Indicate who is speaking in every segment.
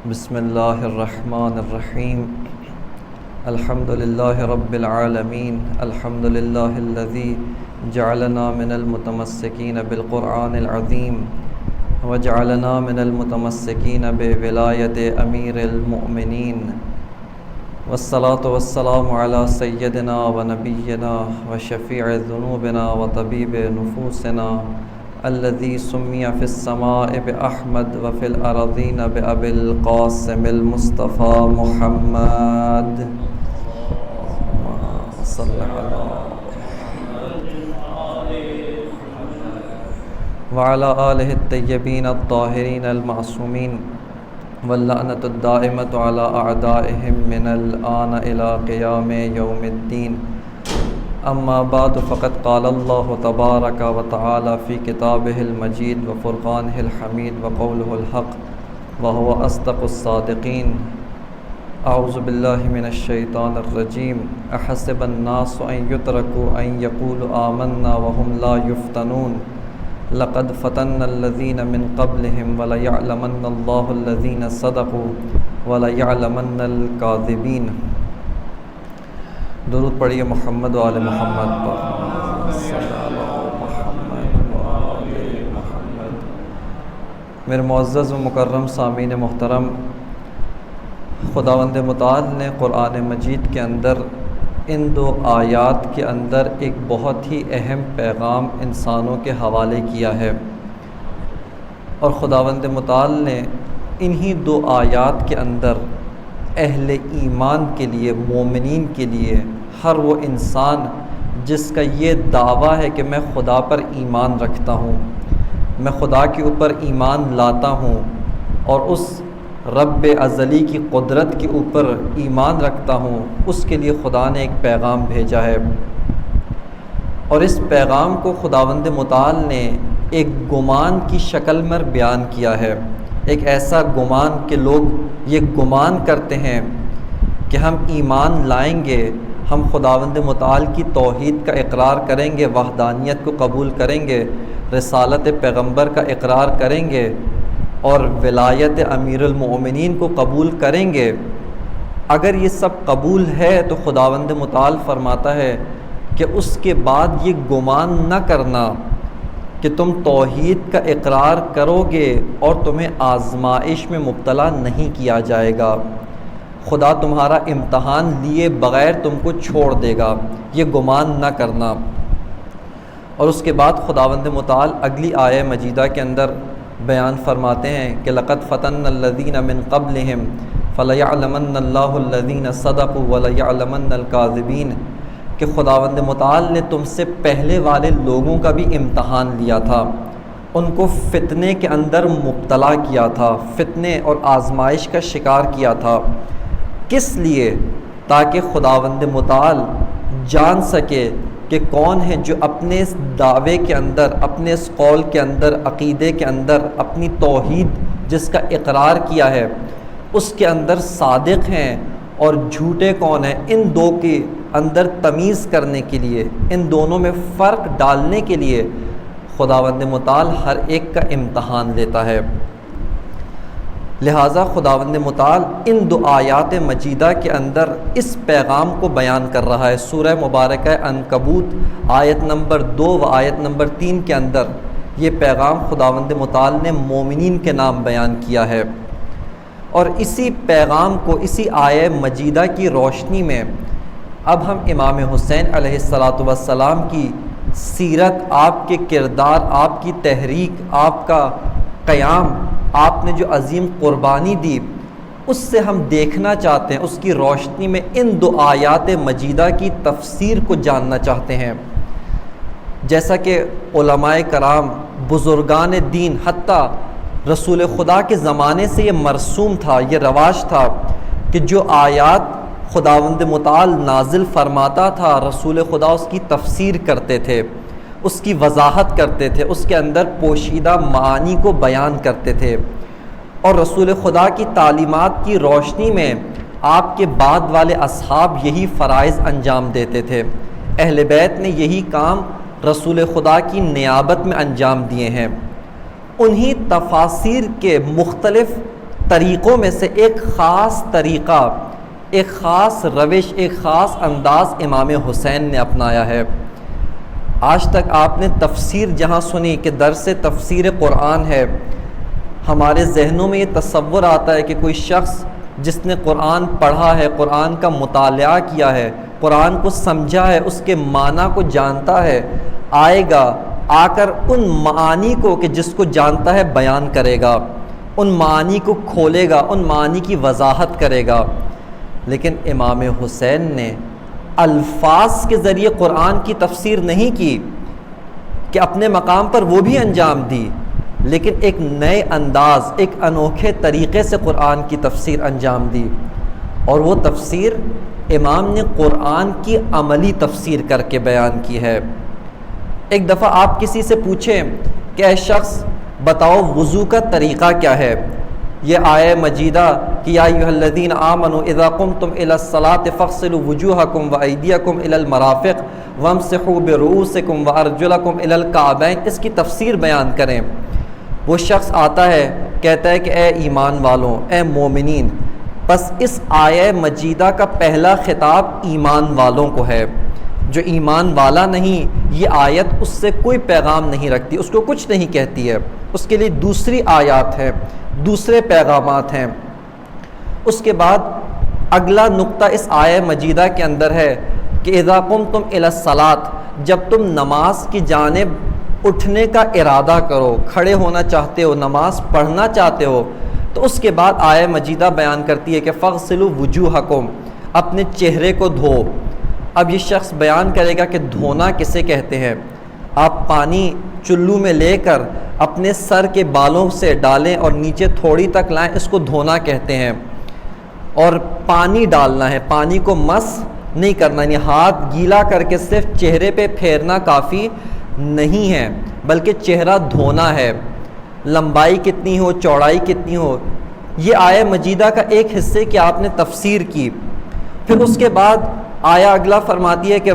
Speaker 1: بسم اللہ الرحمن الرحیم الحمد للہ رب العالمین الحمد للہ الذی جعلنا من المتمسکین بالقرآن العظیم وجعلنا من المتمسکین بولایت امیر المؤمنین والصلاة والسلام علی سیدنا و نبینا و شفیع ذنوبنا و طبیب نفوسنا الذي سمي في السماء بأحمد وفي الأرضين بأبي القاسم المصطفى محمد صلى على وعلى آله الطيبين الطاهرين المعصومين واللعنة الدائمة على أعدائهم من الآن إلى قيام يوم الدين. اما بعد فقد قال اللہ تبارک و تعالی فی کتابہ المجید و فرقانہ الحمید و قولہ الحق وهو اصدق الصادقین. اعوذ باللہ من الشیطان الرجیم. احسب الناس ان یترکوا ان یقولوا آمنا وهم لا یفتنون لقد فتنا الذین من قبلهم وليعلمن اللہ الذین صدقوا وليعلمن الکاذبین. درود پڑھیے محمد و آل محمد پر. میرے معزز و مکرم سامعین محترم، خداوند متعال نے قرآن مجید کے اندر ان دو آیات کے اندر ایک بہت ہی اہم پیغام انسانوں کے حوالے کیا ہے، اور خداوند متعال نے انہی دو آیات کے اندر اہل ایمان کے لیے، مومنین کے لیے، ہر وہ انسان جس کا یہ دعویٰ ہے کہ میں خدا پر ایمان رکھتا ہوں، میں خدا کے اوپر ایمان لاتا ہوں اور اس رب ازلی کی قدرت کے اوپر ایمان رکھتا ہوں، اس کے لیے خدا نے ایک پیغام بھیجا ہے. اور اس پیغام کو خداوند متعال نے ایک گمان کی شکل میں بیان کیا ہے. ایک ایسا گمان کہ لوگ یہ گمان کرتے ہیں کہ ہم ایمان لائیں گے، ہم خداوند متعال کی توحید کا اقرار کریں گے، وحدانیت کو قبول کریں گے، رسالت پیغمبر کا اقرار کریں گے اور ولایت امیر المؤمنین کو قبول کریں گے. اگر یہ سب قبول ہے تو خداوند متعال فرماتا ہے کہ اس کے بعد یہ گمان نہ کرنا کہ تم توحید کا اقرار کرو گے اور تمہیں آزمائش میں مبتلا نہیں کیا جائے گا. خدا تمہارا امتحان لیے بغیر تم کو چھوڑ دے گا، یہ گمان نہ کرنا. اور اس کے بعد خداوند متعال اگلی آیہ مجیدہ کے اندر بیان فرماتے ہیں کہ لقد فتن الذین من قبلہم فلیعلمن اللہ الذین صدقوا ولیعلمن الکاذبین، کہ خداوند متعال نے تم سے پہلے والے لوگوں کا بھی امتحان لیا تھا، ان کو فتنے کے اندر مبتلا کیا تھا، فتنے اور آزمائش کا شکار کیا تھا. کس لیے؟ تاکہ خداوند متعال جان سکے کہ کون ہے جو اپنے اس دعوے کے اندر، اپنے اس قول کے اندر، عقیدے کے اندر، اپنی توحید جس کا اقرار کیا ہے اس کے اندر صادق ہیں اور جھوٹے کون ہیں. ان دو کے اندر تمیز کرنے کے لیے، ان دونوں میں فرق ڈالنے کے لیے خداوند متعال ہر ایک کا امتحان لیتا ہے. لہٰذا خداوند متعال ان دو آیات مجیدہ کے اندر اس پیغام کو بیان کر رہا ہے. سورہ مبارکہ عنکبوت آیت نمبر 2 و آیت نمبر 3 کے اندر یہ پیغام خداوند متعال نے مومنین کے نام بیان کیا ہے. اور اسی پیغام کو، اسی آیہ مجیدہ کی روشنی میں اب ہم امام حسین علیہ السلام کی سیرت، آپ کے کردار، آپ کی تحریک، آپ کا قیام، آپ نے جو عظیم قربانی دی، اس سے ہم دیکھنا چاہتے ہیں. اس کی روشنی میں ان دو آیات مجیدہ کی تفسیر کو جاننا چاہتے ہیں. جیسا کہ علماء کرام، بزرگان دین، حتیٰ رسول خدا کے زمانے سے یہ مرسوم تھا، یہ رواج تھا کہ جو آیات خداوند متعال نازل فرماتا تھا، رسول خدا اس کی تفسیر کرتے تھے، اس کی وضاحت کرتے تھے، اس کے اندر پوشیدہ معانی کو بیان کرتے تھے. اور رسول خدا کی تعلیمات کی روشنی میں آپ کے بعد والے اصحاب یہی فرائض انجام دیتے تھے. اہل بیت نے یہی کام رسول خدا کی نیابت میں انجام دیے ہیں. انہی تفاسیر کے مختلف طریقوں میں سے ایک خاص طریقہ، ایک خاص روش، ایک خاص انداز امام حسین نے اپنایا ہے۔ آج تک آپ نے تفسیر جہاں سنی کہ درس تفسیر قرآن ہے، ہمارے ذہنوں میں یہ تصور آتا ہے کہ کوئی شخص جس نے قرآن پڑھا ہے، قرآن کا مطالعہ کیا ہے، قرآن کو سمجھا ہے، اس کے معنی کو جانتا ہے، آئے گا، آ کر ان معانی کو کہ جس کو جانتا ہے بیان کرے گا، ان معانی کو کھولے گا، ان معانی کی وضاحت کرے گا۔ لیکن امام حسین نے الفاظ کے ذریعے قرآن کی تفسیر نہیں کی کہ اپنے مقام پر وہ بھی انجام دی، لیکن ایک نئے انداز، ایک انوکھے طریقے سے قرآن کی تفسیر انجام دی، اور وہ تفسیر امام نے قرآن کی عملی تفسیر کر کے بیان کی ہے۔ ایک دفعہ آپ کسی سے پوچھیں کہ اے شخص بتاؤ وضو کا طریقہ کیا ہے، یہ آیہ مجیدہ کہ یا ایھا الذین آمنوا اذا قمتم الی الصلاۃ فاغسلوا وجوہکم وایدیکم الی المرافق وامسحوا برؤوسکم وارجلکم الی الکعبین، اس کی تفسیر بیان کریں۔ وہ شخص آتا ہے، کہتا ہے کہ اے ایمان والوں، اے مومنین، بس اس آیہ مجیدہ کا پہلا خطاب ایمان والوں کو ہے، جو ایمان والا نہیں یہ آیت اس سے کوئی پیغام نہیں رکھتی، اس کو کچھ نہیں کہتی ہے، اس کے لیے دوسری آیات ہیں، دوسرے پیغامات ہیں۔ اس کے بعد اگلا نقطہ اس آیہ مجیدہ کے اندر ہے کہ اذا قمتم الی الصلاۃ، جب تم نماز کی جانب اٹھنے کا ارادہ کرو، کھڑے ہونا چاہتے ہو، نماز پڑھنا چاہتے ہو، تو اس کے بعد آیہ مجیدہ بیان کرتی ہے کہ فاغسلوا وجوہکم، اپنے چہرے کو دھو۔ اب یہ شخص بیان کرے گا کہ دھونا کسے کہتے ہیں۔ آپ پانی چلو میں لے کر اپنے سر کے بالوں سے ڈالیں اور نیچے تھوڑی تک لائیں، اس کو دھونا کہتے ہیں۔ اور پانی ڈالنا ہے، پانی کو مس نہیں کرنا، یعنی ہاتھ گیلا کر کے صرف چہرے پہ پھیرنا کافی نہیں ہے، بلکہ چہرہ دھونا ہے، لمبائی کتنی ہو، چوڑائی کتنی ہو۔ یہ آیہ مجیدہ کا ایک حصے کی آپ نے تفسیر کی۔ پھر اس کے بعد آیہ اگلا فرماتی ہے کہ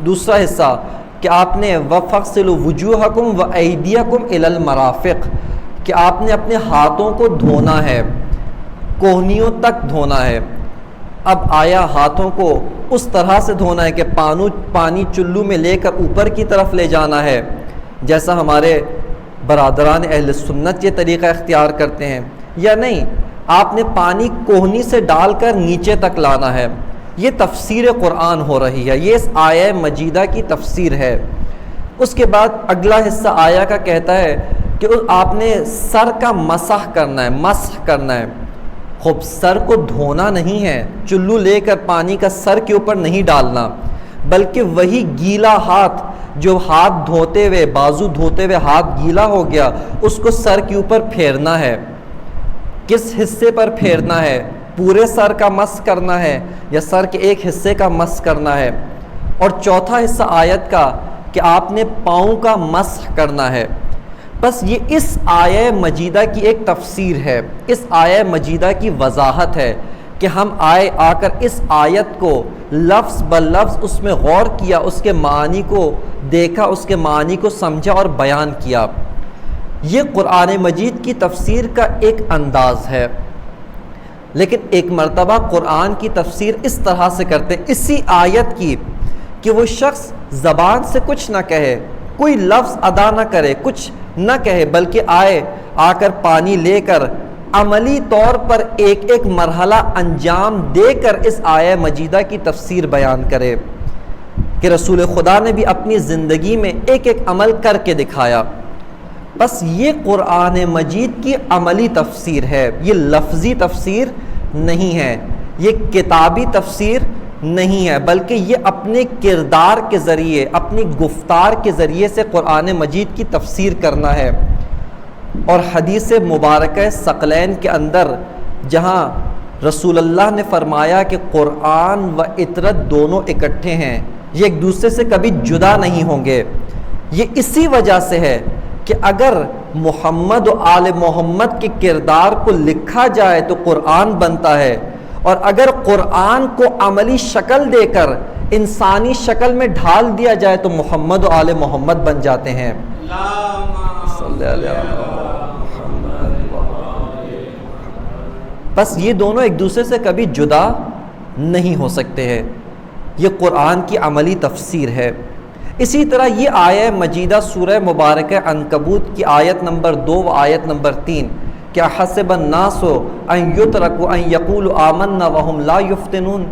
Speaker 1: دوسرا حصہ کہ آپ نے وَفَغْسِلُوا وُجُوهَكُمْ وَأَيْدِيَكُمْ إِلَى الْمَرَافِقِ، کہ آپ نے اپنے ہاتھوں کو دھونا ہے، کوہنیوں تک دھونا ہے۔ اب آیا ہاتھوں کو اس طرح سے دھونا ہے کہ پانی چلو میں لے کر اوپر کی طرف لے جانا ہے، جیسا ہمارے برادران اہل سنت یہ طریقہ اختیار کرتے ہیں، یا نہیں آپ نے پانی کوہنی سے ڈال کر نیچے تک لانا ہے۔ یہ تفسیر قرآن ہو رہی ہے، یہ اس آیہ مجیدہ کی تفسیر ہے۔ اس کے بعد اگلا حصہ آیہ کا کہتا ہے کہ آپ نے سر کا مسح کرنا ہے، مسح کرنا ہے۔ خوب سر کو دھونا نہیں ہے، چلو لے کر پانی کا سر کے اوپر نہیں ڈالنا، بلکہ وہی گیلا ہاتھ جو ہاتھ دھوتے ہوئے، بازو دھوتے ہوئے ہاتھ گیلا ہو گیا، اس کو سر کے اوپر پھیرنا ہے۔ کس حصے پر پھیرنا ہے؟ پورے سر کا مس کرنا ہے یا سر کے ایک حصے کا مس کرنا ہے؟ اور چوتھا حصہ آیت کا کہ آپ نے پاؤں کا مسح کرنا ہے۔ بس یہ اس آیہ مجیدہ کی ایک تفسیر ہے، اس آیہ مجیدہ کی وضاحت ہے کہ ہم آ کر اس آیت کو لفظ بلفظ اس میں غور کیا، اس کے معنی کو دیکھا، اس کے معنی کو سمجھا اور بیان کیا۔ یہ قرآن مجید کی تفسیر کا ایک انداز ہے، لیکن ایک مرتبہ قرآن کی تفسیر اس طرح سے کرتے ہیں، اسی آیت کی، کہ وہ شخص زبان سے کچھ نہ کہے، کوئی لفظ ادا نہ کرے، کچھ نہ کہے، بلکہ آ کر پانی لے کر عملی طور پر ایک ایک مرحلہ انجام دے کر اس آیہ مجیدہ کی تفسیر بیان کرے، کہ رسول خدا نے بھی اپنی زندگی میں ایک ایک عمل کر کے دکھایا۔ بس یہ قرآن مجید کی عملی تفسیر ہے، یہ لفظی تفسیر نہیں ہے، یہ کتابی تفسیر نہیں ہے، بلکہ یہ اپنے کردار کے ذریعے، اپنی گفتار کے ذریعے سے قرآن مجید کی تفسیر کرنا ہے۔ اور حدیث مبارکہ ثقلین کے اندر جہاں رسول اللہ نے فرمایا کہ قرآن و اطرت دونوں اکٹھے ہیں، یہ ایک دوسرے سے کبھی جدا نہیں ہوں گے، یہ اسی وجہ سے ہے کہ اگر محمد و آل محمد کے کردار کو لکھا جائے تو قرآن بنتا ہے، اور اگر قرآن کو عملی شکل دے کر انسانی شکل میں ڈھال دیا جائے تو محمد و آل محمد بن جاتے ہیں۔ صلی اللہ علیہ وسلم۔ بس یہ دونوں ایک دوسرے سے کبھی جدا نہیں ہو سکتے ہیں. یہ قرآن کی عملی تفسیر ہے. اسی طرح یہ آیہ مجیدہ سورہ مبارکہ عنکبوت کی آیت نمبر 2 و آیت نمبر 3 کیا حسب الناس ان یترکوا ان یقولوا آمنا وهم لا یفتنون،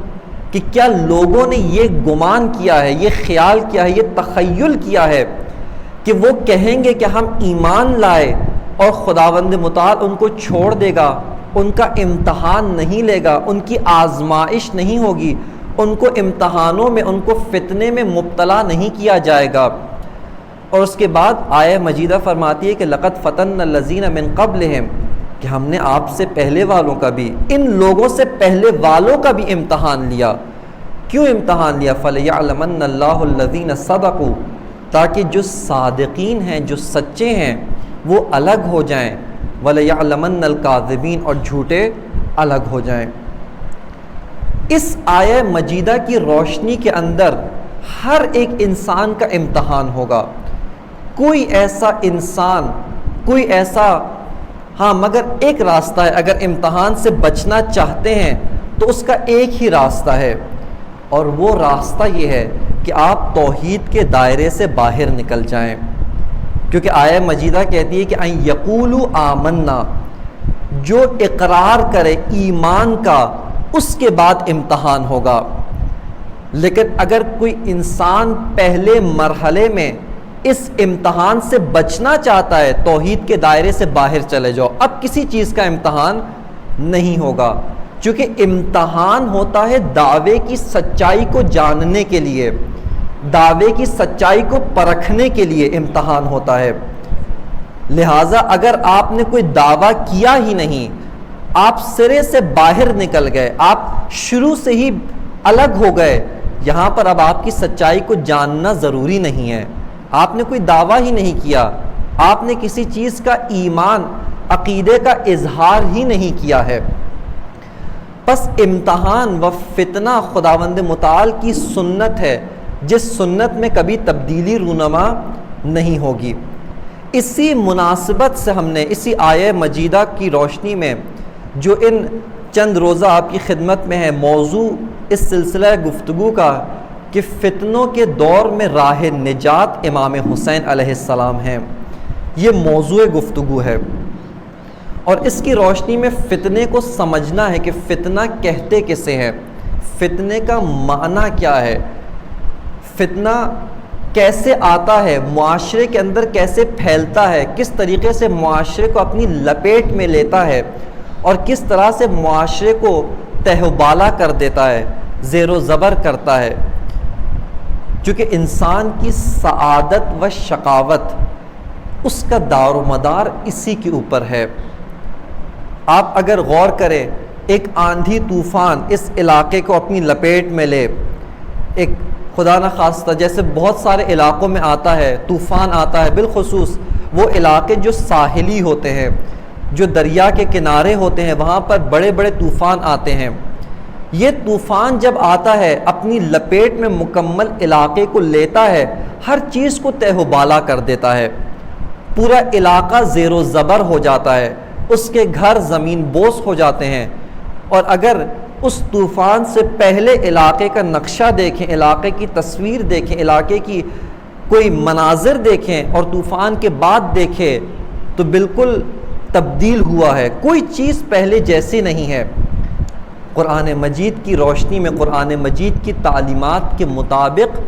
Speaker 1: کہ کیا لوگوں نے یہ گمان کیا ہے، یہ خیال کیا ہے، یہ تخیل کیا ہے کہ وہ کہیں گے کہ ہم ایمان لائے اور خداوند متعال ان کو چھوڑ دے گا، ان کا امتحان نہیں لے گا، ان کی آزمائش نہیں ہوگی، ان کو امتحانوں میں، ان کو فتنے میں مبتلا نہیں کیا جائے گا. اور اس کے بعد آیہ مجیدہ فرماتی ہے کہ لقد فتنا الذین من قبلہم، کہ ہم نے آپ سے پہلے والوں کا بھی، ان لوگوں سے پہلے والوں کا بھی امتحان لیا. کیوں امتحان لیا؟ فَلْيَعْلَمَنَّ اللَّهُ الَّذِينَ صَدَقُوا، تاکہ جو صادقین ہیں، جو سچے ہیں، وہ الگ ہو جائیں. وَلَيَعْلَمَنَّ الْكَاذِبِينَ، اور جھوٹے الگ ہو جائیں. اس آیہ مجیدہ کی روشنی کے اندر ہر ایک انسان کا امتحان ہوگا. کوئی ایسا انسان، کوئی ایسا، ہاں مگر ایک راستہ ہے. اگر امتحان سے بچنا چاہتے ہیں تو اس کا ایک ہی راستہ ہے، اور وہ راستہ یہ ہے کہ آپ توحید کے دائرے سے باہر نکل جائیں. کیونکہ آیہ مجیدہ کہتی ہے کہ ان یقولوا آمنا، جو اقرار کرے ایمان کا اس کے بعد امتحان ہوگا. لیکن اگر کوئی انسان پہلے مرحلے میں اس امتحان سے بچنا چاہتا ہے، توحید کے دائرے سے باہر چلے جاؤ، اب کسی چیز کا امتحان نہیں ہوگا. چونکہ امتحان ہوتا ہے دعوے کی سچائی کو جاننے کے لیے، دعوے کی سچائی کو پرکھنے کے لیے امتحان ہوتا ہے. لہٰذا اگر آپ نے کوئی دعویٰ کیا ہی نہیں، آپ سرے سے باہر نکل گئے، آپ شروع سے ہی الگ ہو گئے، یہاں پر اب آپ کی سچائی کو جاننا ضروری نہیں ہے. آپ نے کوئی دعویٰ ہی نہیں کیا، آپ نے کسی چیز کا ایمان، عقیدے کا اظہار ہی نہیں کیا ہے. پس امتحان و فتنہ خداوند متعال کی سنت ہے، جس سنت میں کبھی تبدیلی رونما نہیں ہوگی. اسی مناسبت سے ہم نے اسی آیہ مجیدہ کی روشنی میں جو ان چند روزہ آپ کی خدمت میں ہے، موضوع اس سلسلہ گفتگو کا کہ فتنوں کے دور میں راہ نجات امام حسین علیہ السلام ہیں، یہ موضوع گفتگو ہے. اور اس کی روشنی میں فتنے کو سمجھنا ہے کہ فتنہ کہتے کسے ہیں، فتنے کا معنی کیا ہے، فتنہ کیسے آتا ہے، معاشرے کے اندر کیسے پھیلتا ہے، کس طریقے سے معاشرے کو اپنی لپیٹ میں لیتا ہے، اور کس طرح سے معاشرے کو تہ و بالا کر دیتا ہے، زیر و زبر کرتا ہے. چونکہ انسان کی سعادت و شقاوت، اس کا دار و مدار اسی کے اوپر ہے. آپ اگر غور کریں، ایک آندھی طوفان اس علاقے کو اپنی لپیٹ میں لے، ایک خدا نخواستہ جیسے بہت سارے علاقوں میں آتا ہے، طوفان آتا ہے، بالخصوص وہ علاقے جو ساحلی ہوتے ہیں، جو دریا کے کنارے ہوتے ہیں، وہاں پر بڑے بڑے طوفان آتے ہیں. یہ طوفان جب آتا ہے اپنی لپیٹ میں مکمل علاقے کو لیتا ہے، ہر چیز کو تہ و بالا کر دیتا ہے، پورا علاقہ زیر و زبر ہو جاتا ہے، اس کے گھر زمین بوس ہو جاتے ہیں. اور اگر اس طوفان سے پہلے علاقے کا نقشہ دیکھیں، علاقے کی تصویر دیکھیں، علاقے کی کوئی مناظر دیکھیں، اور طوفان کے بعد دیکھیں تو بالکل تبدیل ہوا ہے، کوئی چیز پہلے جیسی نہیں ہے. قرآن مجید کی روشنی میں، قرآن مجید کی تعلیمات کے مطابق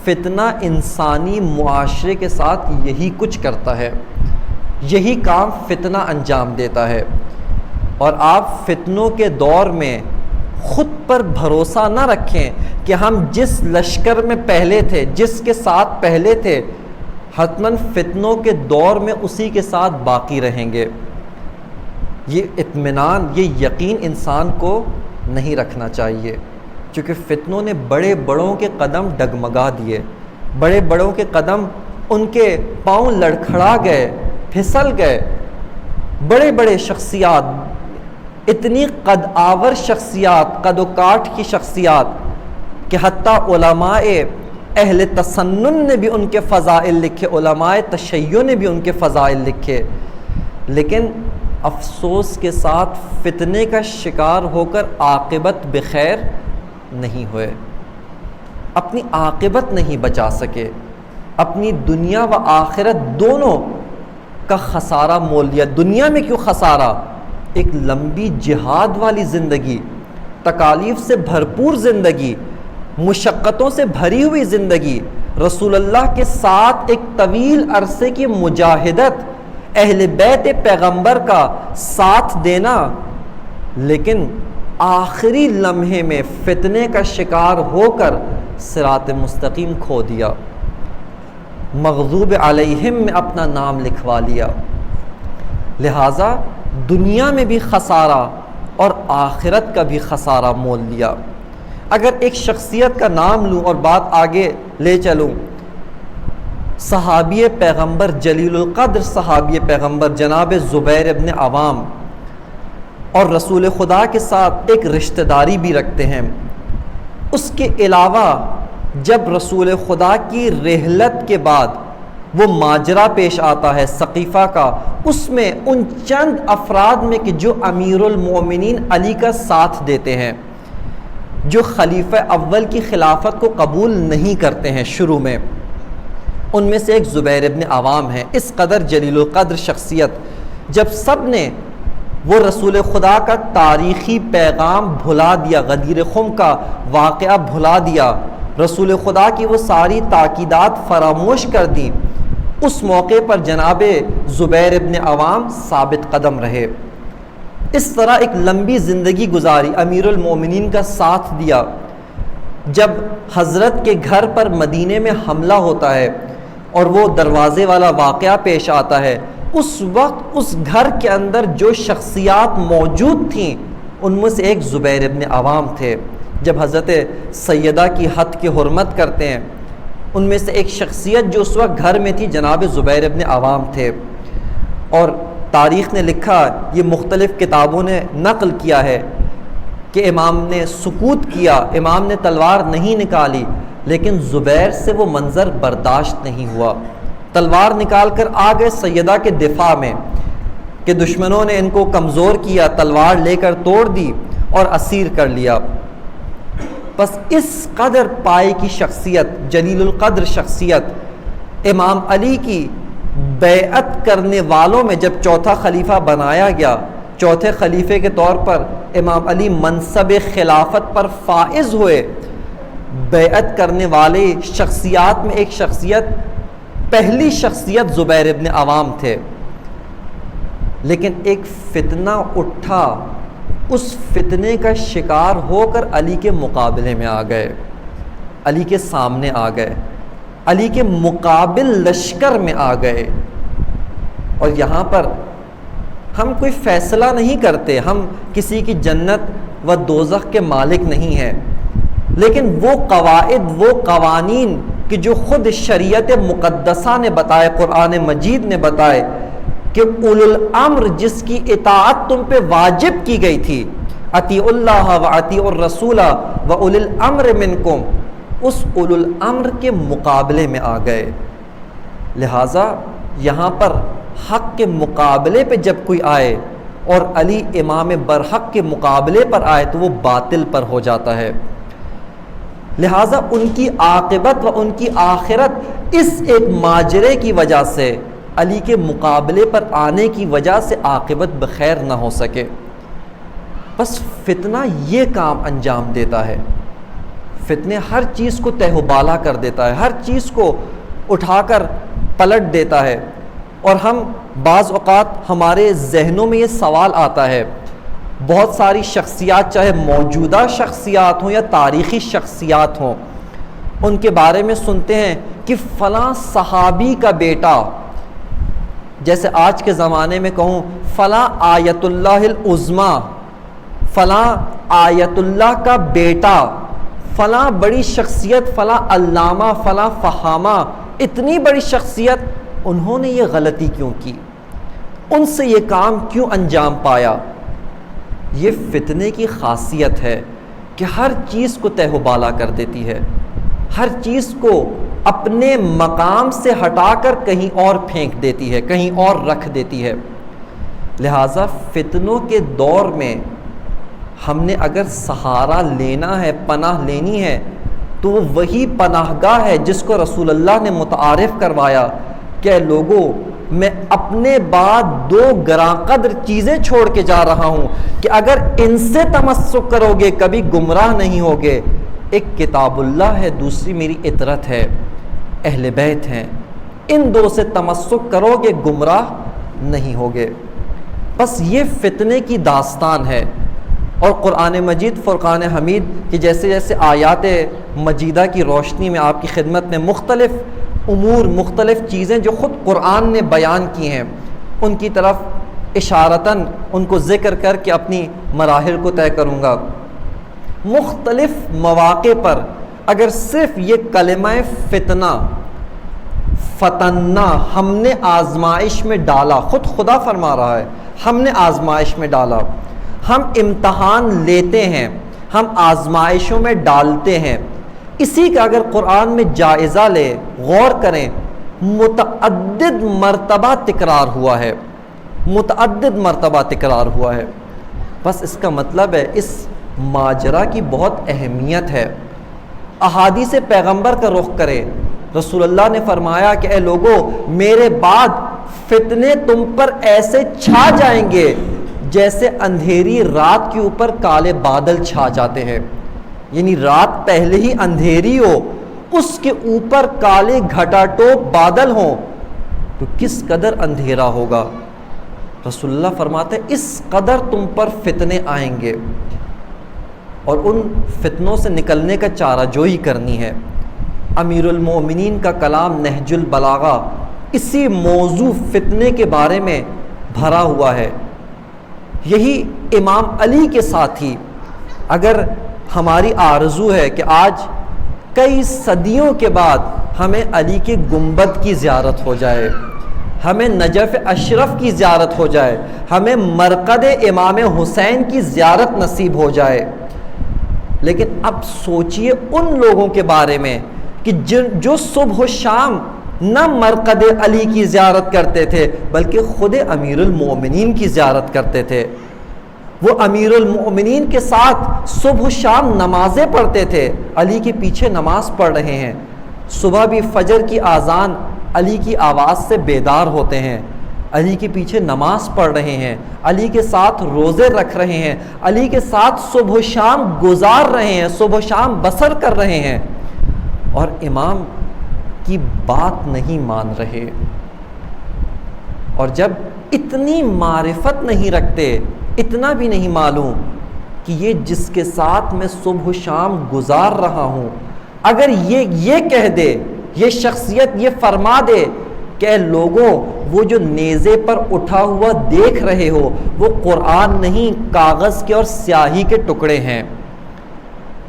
Speaker 1: فتنہ انسانی معاشرے کے ساتھ یہی کچھ کرتا ہے، یہی کام فتنہ انجام دیتا ہے. اور آپ فتنوں کے دور میں خود پر بھروسہ نہ رکھیں کہ ہم جس لشکر میں پہلے تھے، جس کے ساتھ پہلے تھے، حتماً فتنوں کے دور میں اسی کے ساتھ باقی رہیں گے. یہ اطمینان، یہ یقین انسان کو نہیں رکھنا چاہیے، کیونکہ فتنوں نے بڑے بڑوں کے قدم ڈگمگا دیے، بڑے بڑوں کے قدم، ان کے پاؤں لڑکھڑا گئے، پھسل گئے. بڑے بڑے شخصیات، اتنی قد آور شخصیات، قد و کاٹ کی شخصیات کہ حتیٰ علماء اہل تسنن نے بھی ان کے فضائل لکھے، علماء تشیع نے بھی ان کے فضائل لکھے. لیکن افسوس کے ساتھ فتنے کا شکار ہو کر عاقبت بخیر نہیں ہوئے، اپنی عاقبت نہیں بچا سکے، اپنی دنیا و آخرت دونوں کا خسارہ مول لیا۔ دنیا میں کیوں خسارہ؟ ایک لمبی جہاد والی زندگی، تکالیف سے بھرپور زندگی، مشقتوں سے بھری ہوئی زندگی، رسول اللہ کے ساتھ ایک طویل عرصے کی مجاہدت، اہل بیت پیغمبر کا ساتھ دینا، لیکن آخری لمحے میں فتنے کا شکار ہو کر صراط مستقیم کھو دیا، مغضوب علیہم میں اپنا نام لکھوا لیا۔ لہٰذا دنیا میں بھی خسارہ اور آخرت کا بھی خسارہ مول لیا۔ اگر ایک شخصیت کا نام لوں اور بات آگے لے چلوں، صحابی پیغمبر، جلیل القدر صحابی پیغمبر جناب زبیر ابن عوام، اور رسول خدا کے ساتھ ایک رشتہ داری بھی رکھتے ہیں۔ اس کے علاوہ جب رسول خدا کی رحلت کے بعد وہ ماجرا پیش آتا ہے سقیفہ کا، اس میں ان چند افراد میں کہ جو امیر المومنین علی کا ساتھ دیتے ہیں، جو خلیفہ اول کی خلافت کو قبول نہیں کرتے ہیں شروع میں، ان میں سے ایک زبیر ابن عوام ہے۔ اس قدر جلیل القدر شخصیت، جب سب نے وہ رسول خدا کا تاریخی پیغام بھلا دیا، غدیر خم کا واقعہ بھلا دیا، رسول خدا کی وہ ساری تاکیدات فراموش کر دیں، اس موقع پر جناب زبیر ابن عوام ثابت قدم رہے۔ اس طرح ایک لمبی زندگی گزاری، امیر المومنین کا ساتھ دیا۔ جب حضرت کے گھر پر مدینے میں حملہ ہوتا ہے اور وہ دروازے والا واقعہ پیش آتا ہے، اس وقت اس گھر کے اندر جو شخصیات موجود تھیں ان میں سے ایک زبیر ابن عوام تھے۔ جب حضرت سیدہ کی حد کی حرمت کرتے ہیں، ان میں سے ایک شخصیت جو اس وقت گھر میں تھی جناب زبیر ابن عوام تھے۔ اور تاریخ نے لکھا، یہ مختلف کتابوں نے نقل کیا ہے کہ امام نے سکوت کیا، امام نے تلوار نہیں نکالی، لیکن زبیر سے وہ منظر برداشت نہیں ہوا، تلوار نکال کر آ گئے سیدہ کے دفاع میں کہ دشمنوں نے ان کو کمزور کیا، تلوار لے کر توڑ دی اور اسیر کر لیا۔ بس اس قدر پائے کی شخصیت، جلیل القدر شخصیت، امام علی کی بیعت کرنے والوں میں جب چوتھا خلیفہ بنایا گیا، چوتھے خلیفے کے طور پر امام علی منصب خلافت پر فائز ہوئے، بیعت کرنے والے شخصیات میں ایک شخصیت، پہلی شخصیت زبیر ابن عوام تھے۔ لیکن ایک فتنہ اٹھا، اس فتنے کا شکار ہو کر علی کے مقابلے میں آ گئے، علی کے سامنے آ گئے، علی کے مقابل لشکر میں آ گئے۔ اور یہاں پر ہم کوئی فیصلہ نہیں کرتے، ہم کسی کی جنت و دوزخ کے مالک نہیں ہیں، لیکن وہ قواعد، وہ قوانین کہ جو خود شریعت مقدسہ نے بتائے، قرآن مجید نے بتائے کہ اولو الامر جس کی اطاعت تم پہ واجب کی گئی تھی، اطیعوا اللہ و اطیعوا الرسول و اولی الامر منکم، اس اولو الامر کے مقابلے میں آ گئے۔ لہٰذا یہاں پر حق کے مقابلے پہ جب کوئی آئے اور علی امام برحق کے مقابلے پر آئے تو وہ باطل پر ہو جاتا ہے۔ لہٰذا ان کی عاقبت و ان کی آخرت اس ایک ماجرے کی وجہ سے، علی کے مقابلے پر آنے کی وجہ سے عاقبت بخیر نہ ہو سکے۔ بس فتنہ یہ کام انجام دیتا ہے، فتنے ہر چیز کو تہ و بالا کر دیتا ہے، ہر چیز کو اٹھا کر پلٹ دیتا ہے۔ اور ہم بعض اوقات ہمارے ذہنوں میں یہ سوال آتا ہے، بہت ساری شخصیات، چاہے موجودہ شخصیات ہوں یا تاریخی شخصیات ہوں، ان کے بارے میں سنتے ہیں کہ فلاں صحابی کا بیٹا، جیسے آج کے زمانے میں کہوں فلاں آیت اللہ العظمیٰ، فلاں آیت اللہ کا بیٹا، فلاں بڑی شخصیت، فلاں علامہ، فلاں فہامہ، اتنی بڑی شخصیت، انہوں نے یہ غلطی کیوں کی، ان سے یہ کام کیوں انجام پایا۔ یہ فتنے کی خاصیت ہے کہ ہر چیز کو تہ و بالا کر دیتی ہے، ہر چیز کو اپنے مقام سے ہٹا کر کہیں اور پھینک دیتی ہے، کہیں اور رکھ دیتی ہے۔ لہٰذا فتنوں کے دور میں ہم نے اگر سہارا لینا ہے، پناہ لینی ہے، تو وہ وہی پناہ گاہ ہے جس کو رسول اللہ نے متعارف کروایا کہ لوگوں میں اپنے بعد 2 گراں قدر چیزیں چھوڑ کے جا رہا ہوں کہ اگر ان سے تمسک کرو گے کبھی گمراہ نہیں ہوگے۔ ایک کتاب اللہ ہے، دوسری میری اطرت ہے، اہل بیت ہیں، ان 2 سے تمسک کرو گے گمراہ نہیں ہوگے۔ بس یہ فتنے کی داستان ہے، اور قرآن مجید فرقان حمید کہ جیسے جیسے آیات مجیدہ کی روشنی میں آپ کی خدمت میں مختلف امور، مختلف چیزیں جو خود قرآن نے بیان کی ہیں، ان کی طرف اشارتاً ان کو ذکر کر کے اپنی مراحل کو طے کروں گا۔ مختلف مواقع پر اگر صرف یہ کلمہ فتنہ، فتنہ، ہم نے آزمائش میں ڈالا، خود خدا فرما رہا ہے ہم نے آزمائش میں ڈالا، ہم امتحان لیتے ہیں، ہم آزمائشوں میں ڈالتے ہیں، اسی کا اگر قرآن میں جائزہ لے، غور کریں، متعدد مرتبہ تکرار ہوا ہے، متعدد مرتبہ تکرار ہوا ہے۔ بس اس کا مطلب ہے اس ماجرا کی بہت اہمیت ہے۔ احادیث پیغمبر کا رخ کرے، رسول اللہ نے فرمایا کہ اے لوگو میرے بعد فتنے تم پر ایسے چھا جائیں گے جیسے اندھیری رات کے اوپر کالے بادل چھا جاتے ہیں، یعنی رات پہلے ہی اندھیری ہو، اس کے اوپر کالے گھٹا ٹوپ بادل ہوں تو کس قدر اندھیرا ہوگا۔ رسول اللہ فرماتے ہیں اس قدر تم پر فتنے آئیں گے، اور ان فتنوں سے نکلنے کا چارہ جوئی کرنی ہے۔ امیر المومنین کا کلام نہج البلاغہ اسی موضوع فتنے کے بارے میں بھرا ہوا ہے۔ یہی امام علی کے ساتھ ہی اگر ہماری آرزو ہے کہ آج کئی صدیوں کے بعد ہمیں علی کے گنبد کی زیارت ہو جائے، ہمیں نجف اشرف کی زیارت ہو جائے، ہمیں مرقد امام حسین کی زیارت نصیب ہو جائے، لیکن اب سوچئے ان لوگوں کے بارے میں کہ جو صبح و شام نہ مرقد علی کی زیارت کرتے تھے بلکہ خود امیر المومنین کی زیارت کرتے تھے۔ وہ امیر المومنین کے ساتھ صبح و شام نمازیں پڑھتے تھے، علی کے پیچھے نماز پڑھ رہے ہیں، صبح بھی فجر کی اذان علی کی آواز سے بیدار ہوتے ہیں، علی کے پیچھے نماز پڑھ رہے ہیں، علی کے ساتھ روزے رکھ رہے ہیں، علی کے ساتھ صبح و شام گزار رہے ہیں، صبح و شام بسر کر رہے ہیں، اور امام کی بات نہیں مان رہے۔ اور جب اتنی معرفت نہیں رکھتے، اتنا بھی نہیں معلوم کہ یہ جس کے ساتھ میں صبح و شام گزار رہا ہوں، اگر یہ کہہ دے، یہ شخصیت یہ فرما دے کہ اے لوگوں وہ جو نیزے پر اٹھا ہوا دیکھ رہے ہو وہ قرآن نہیں، کاغذ کے اور سیاہی کے ٹکڑے ہیں،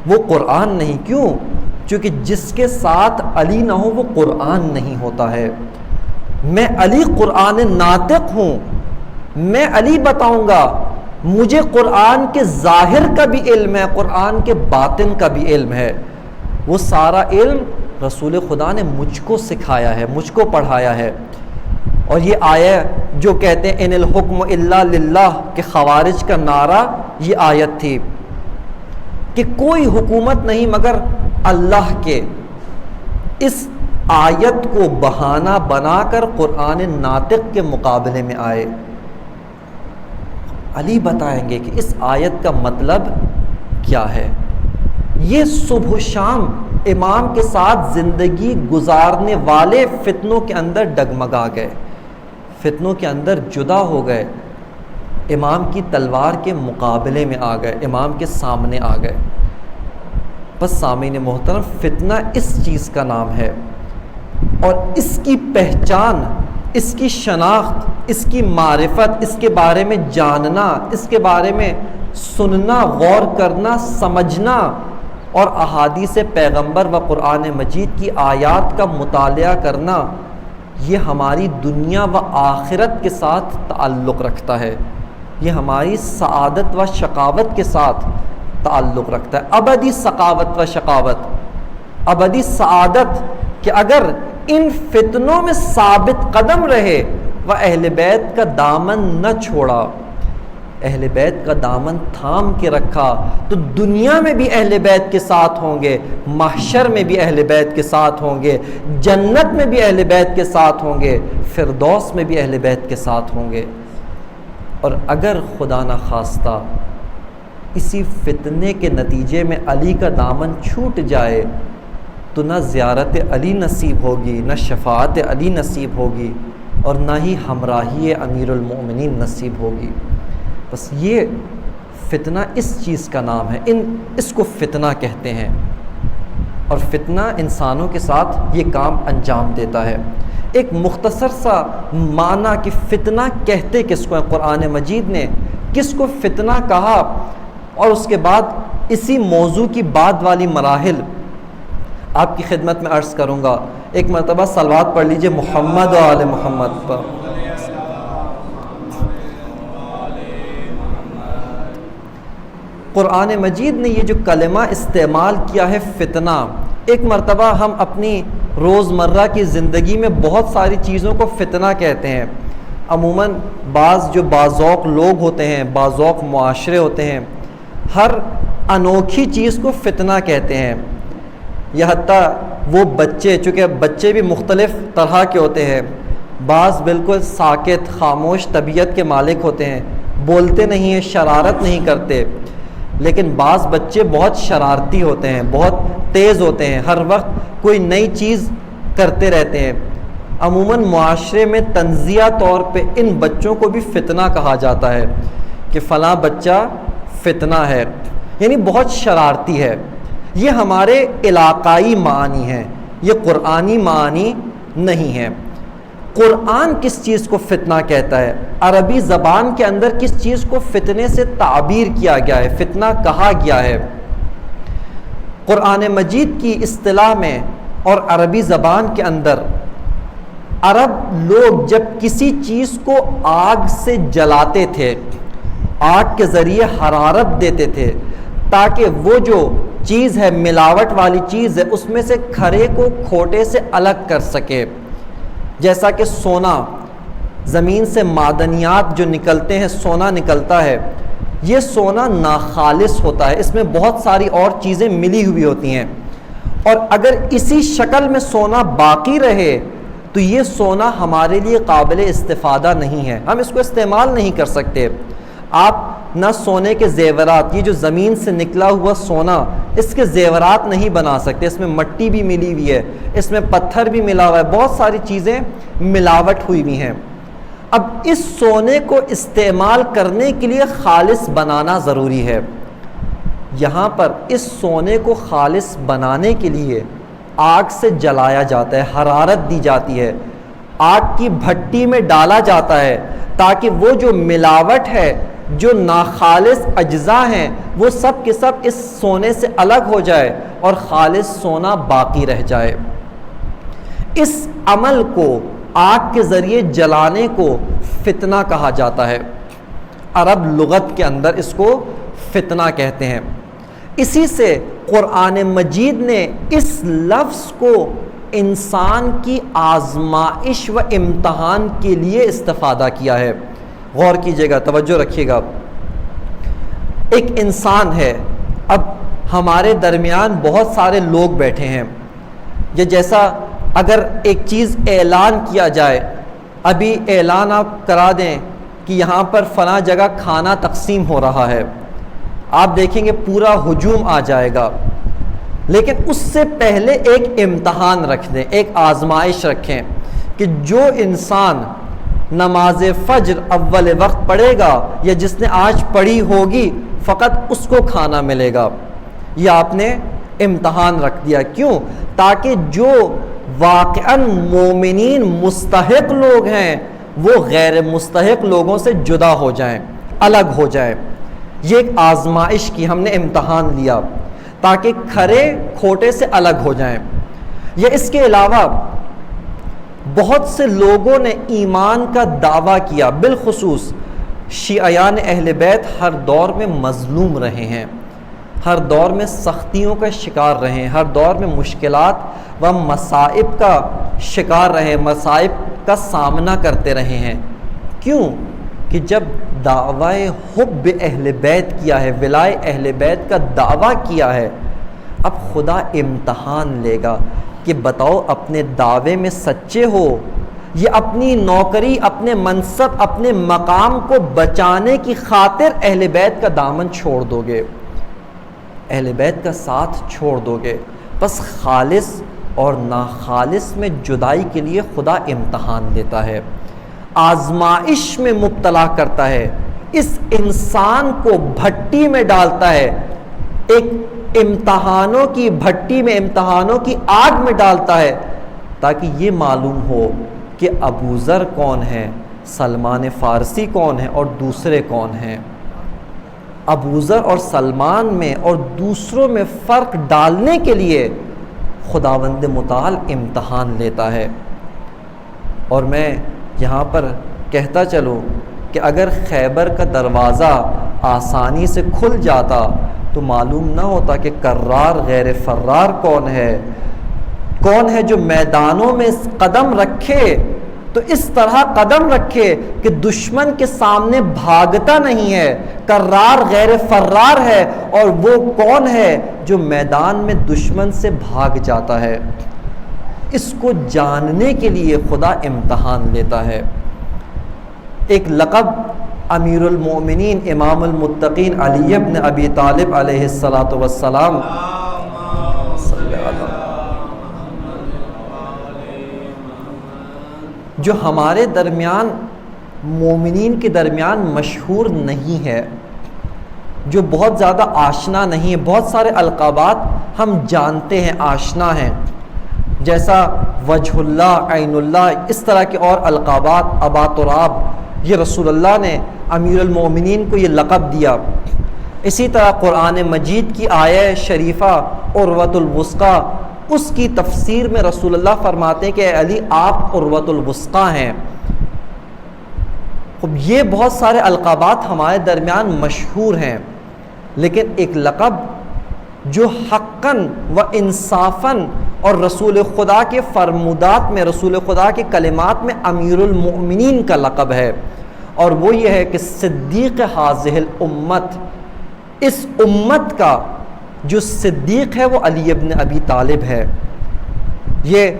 Speaker 1: وہ قرآن نہیں۔ کیوں؟ چونکہ جس کے ساتھ علی نہ ہو وہ قرآن نہیں ہوتا ہے۔ میں علی قرآن ناطق ہوں، میں علی بتاؤں گا، مجھے قرآن کے ظاہر کا بھی علم ہے، قرآن کے باطن کا بھی علم ہے، وہ سارا علم رسول خدا نے مجھ کو سکھایا ہے، مجھ کو پڑھایا ہے۔ اور یہ آیت جو کہتے ہیں ان الحکم الا للہ کہ خوارج کا نعرہ، یہ آیت تھی کہ کوئی حکومت نہیں مگر اللہ کے، اس آیت کو بہانہ بنا کر قرآن ناطق کے مقابلے میں آئے۔ علی بتائیں گے کہ اس آیت کا مطلب کیا ہے۔ یہ صبح و شام امام کے ساتھ زندگی گزارنے والے فتنوں کے اندر ڈگمگا گئے، فتنوں کے اندر جدا ہو گئے، امام کی تلوار کے مقابلے میں آ گئے، امام کے سامنے آ گئے۔ بس سامعین محترم، فتنہ اس چیز کا نام ہے، اور اس کی پہچان، اس کی شناخت، اس کی معرفت، اس کے بارے میں جاننا، اس کے بارے میں سننا، غور کرنا، سمجھنا، اور احادیث پیغمبر و قرآن مجید کی آیات کا مطالعہ کرنا، یہ ہماری دنیا و آخرت کے ساتھ تعلق رکھتا ہے، یہ ہماری سعادت و شقاوت کے ساتھ تعلق رکھتا ہے، ابدی سقاوت و شقاوت، ابدی سعادت، کہ اگر ان فتنوں میں ثابت قدم رہے و اہل بیت کا دامن نہ چھوڑا، اہل بیت کا دامن تھام کے رکھا، تو دنیا میں بھی اہل بیت کے ساتھ ہوں گے، محشر میں بھی اہل بیت کے ساتھ ہوں گے، جنت میں بھی اہل بیت کے ساتھ ہوں گے، فردوس میں بھی اہل بیت کے ساتھ ہوں گے۔ اور اگر خدا نہ خواستہ اسی فتنے کے نتیجے میں علی کا دامن چھوٹ جائے تو نہ زیارت علی نصیب ہوگی، نہ شفاعت علی نصیب ہوگی، اور نہ ہی ہمراہی امیر المؤمنین نصیب ہوگی۔ بس یہ فتنہ اس چیز کا نام ہے، اس کو فتنہ کہتے ہیں، اور فتنہ انسانوں کے ساتھ یہ کام انجام دیتا ہے۔ ایک مختصر سا معنی کہ فتنہ کہتے کس کو ہے، قرآن مجید نے کس کو فتنہ کہا، اور اس کے بعد اسی موضوع کی بعد والی مراحل آپ کی خدمت میں عرض کروں گا۔ ایک مرتبہ صلوات پڑھ لیجئے محمد و آل محمد پر۔ قرآن مجید نے یہ جو کلمہ استعمال کیا ہے فتنہ، ایک مرتبہ ہم اپنی روزمرہ کی زندگی میں بہت ساری چیزوں کو فتنہ کہتے ہیں۔ عموماً بعض جو باذوق لوگ ہوتے ہیں، باذوق معاشرے ہوتے ہیں، ہر انوکھی چیز کو فتنہ کہتے ہیں۔ یا حتیٰ وہ بچے، چونکہ بچے بھی مختلف طرح کے ہوتے ہیں، بعض بالکل ساکت خاموش طبیعت کے مالک ہوتے ہیں، بولتے نہیں ہیں، شرارت نہیں کرتے، لیکن بعض بچے بہت شرارتی ہوتے ہیں، بہت تیز ہوتے ہیں، ہر وقت کوئی نئی چیز کرتے رہتے ہیں۔ عموماً معاشرے میں تنزیہ طور پہ ان بچوں کو بھی فتنہ کہا جاتا ہے کہ فلاں بچہ فتنہ ہے، یعنی بہت شرارتی ہے۔ یہ ہمارے علاقائی معنی ہیں، یہ قرآنی معنی نہیں ہیں۔ قرآن کس چیز کو فتنہ کہتا ہے؟ عربی زبان کے اندر کس چیز کو فتنے سے تعبیر کیا گیا ہے، فتنہ کہا گیا ہے؟ قرآن مجید کی اصطلاح میں اور عربی زبان کے اندر عرب لوگ جب کسی چیز کو آگ سے جلاتے تھے، آگ کے ذریعے حرارت دیتے تھے تاکہ وہ جو چیز ہے، ملاوٹ والی چیز ہے، اس میں سے کھرے کو کھوٹے سے الگ کر سکے۔ جیسا کہ سونا، زمین سے معدنیات جو نکلتے ہیں، سونا نکلتا ہے، یہ سونا ناخالص ہوتا ہے، اس میں بہت ساری اور چیزیں ملی ہوئی ہوتی ہیں، اور اگر اسی شکل میں سونا باقی رہے تو یہ سونا ہمارے لیے قابل استفادہ نہیں ہے، ہم اس کو استعمال نہیں کر سکتے۔ آپ نہ سونے کے زیورات، یہ جو زمین سے نکلا ہوا سونا، اس کے زیورات نہیں بنا سکتے، اس میں مٹی بھی ملی ہوئی ہے، اس میں پتھر بھی ملا ہوا ہے، بہت ساری چیزیں ملاوٹ ہوئی ہوئی ہیں۔ اب اس سونے کو استعمال کرنے کے لیے خالص بنانا ضروری ہے۔ یہاں پر اس سونے کو خالص بنانے کے لیے آگ سے جلایا جاتا ہے، حرارت دی جاتی ہے، آگ کی بھٹی میں ڈالا جاتا ہے تاکہ وہ جو ملاوٹ ہے، جو ناخالص اجزاء ہیں، وہ سب کے سب اس سونے سے الگ ہو جائے اور خالص سونا باقی رہ جائے۔ اس عمل کو، آگ کے ذریعے جلانے کو فتنہ کہا جاتا ہے۔ عرب لغت کے اندر اس کو فتنہ کہتے ہیں۔ اسی سے قرآن مجید نے اس لفظ کو انسان کی آزمائش و امتحان کے لیے استفادہ کیا ہے۔ غور کیجئے گا، توجہ رکھیے گا۔ ایک انسان ہے، اب ہمارے درمیان بہت سارے لوگ بیٹھے ہیں، یا جیسا اگر ایک چیز اعلان کیا جائے، ابھی اعلان آپ کرا دیں کہ یہاں پر فلاں جگہ کھانا تقسیم ہو رہا ہے، آپ دیکھیں گے پورا ہجوم آ جائے گا، لیکن اس سے پہلے ایک امتحان رکھ دیں، ایک آزمائش رکھیں کہ جو انسان نماز فجر اول وقت پڑھے گا یا جس نے آج پڑھی ہوگی فقط اس کو کھانا ملے گا۔ یہ آپ نے امتحان رکھ دیا، کیوں؟ تاکہ جو واقعاً مومنین مستحق لوگ ہیں وہ غیر مستحق لوگوں سے جدا ہو جائیں، الگ ہو جائیں۔ یہ ایک آزمائش کی، ہم نے امتحان لیا تاکہ کھرے کھوٹے سے الگ ہو جائیں۔ یا اس کے علاوہ بہت سے لوگوں نے ایمان کا دعویٰ کیا، بالخصوص شیعیان اہل بیت ہر دور میں مظلوم رہے ہیں، ہر دور میں سختیوں کا شکار رہے ہیں، ہر دور میں مشکلات و مصائب کا شکار رہے، مصائب کا سامنا کرتے رہے ہیں۔ کیوں؟ کہ جب دعوی حب اہل بیت کیا ہے، ولائے اہل بیت کا دعویٰ کیا ہے، اب خدا امتحان لے گا کہ بتاؤ اپنے دعوے میں سچے ہو یا اپنی نوکری، اپنے منصب، اپنے مقام کو بچانے کی خاطر اہل بیت کا دامن چھوڑ دو گے، اہل بیت کا ساتھ چھوڑ دو گے۔ بس خالص اور ناخالص میں جدائی کے لیے خدا امتحان دیتا ہے، آزمائش میں مبتلا کرتا ہے، اس انسان کو بھٹی میں ڈالتا ہے، ایک امتحانوں کی بھٹی میں، امتحانوں کی آگ میں ڈالتا ہے، تاکہ یہ معلوم ہو کہ ابو ذر کون ہے، سلمان فارسی کون ہے اور دوسرے کون ہیں۔ ابو ذر اور سلمان میں اور دوسروں میں فرق ڈالنے کے لیے خداوند متعال امتحان لیتا ہے۔ اور میں یہاں پر کہتا چلوں کہ اگر خیبر کا دروازہ آسانی سے کھل جاتا تو معلوم نہ ہوتا کہ کرار غیر فرار کون ہے جو میدانوں میں قدم رکھے تو اس طرح قدم رکھے کہ دشمن کے سامنے بھاگتا نہیں ہے، کرار غیر فرار ہے، اور وہ کون ہے جو میدان میں دشمن سے بھاگ جاتا ہے۔ اس کو جاننے کے لیے خدا امتحان لیتا ہے۔ ایک لقب امیر المؤمنین امام المتقین علی ابن ابی طالب علیہ السلام جو ہمارے درمیان مومنین کے درمیان مشہور نہیں ہے، جو بہت زیادہ آشنا نہیں ہے، بہت سارے القابات ہم جانتے ہیں، آشنا ہیں، جیسا وجہ اللہ، عین اللہ، اس طرح کے اور القابات، ابا تراب، یہ رسول اللہ نے امیر المومنین کو یہ لقب دیا۔ اسی طرح قرآن مجید کی آیہ شریفہ عروۃ الوثقیٰ، اس کی تفسیر میں رسول اللہ فرماتے ہیں کہ اے علی آپ عروۃ الوثقیٰ ہیں۔ خب یہ بہت سارے القابات ہمارے درمیان مشہور ہیں، لیکن ایک لقب جو حقاً و انصافاً اور رسول خدا کے فرمودات میں، رسول خدا کے کلمات میں امیر المؤمنین کا لقب ہے، اور وہ یہ ہے کہ صدیق حاذہ الامت، اس امت کا جو صدیق ہے وہ علی ابن ابی طالب ہے۔ یہ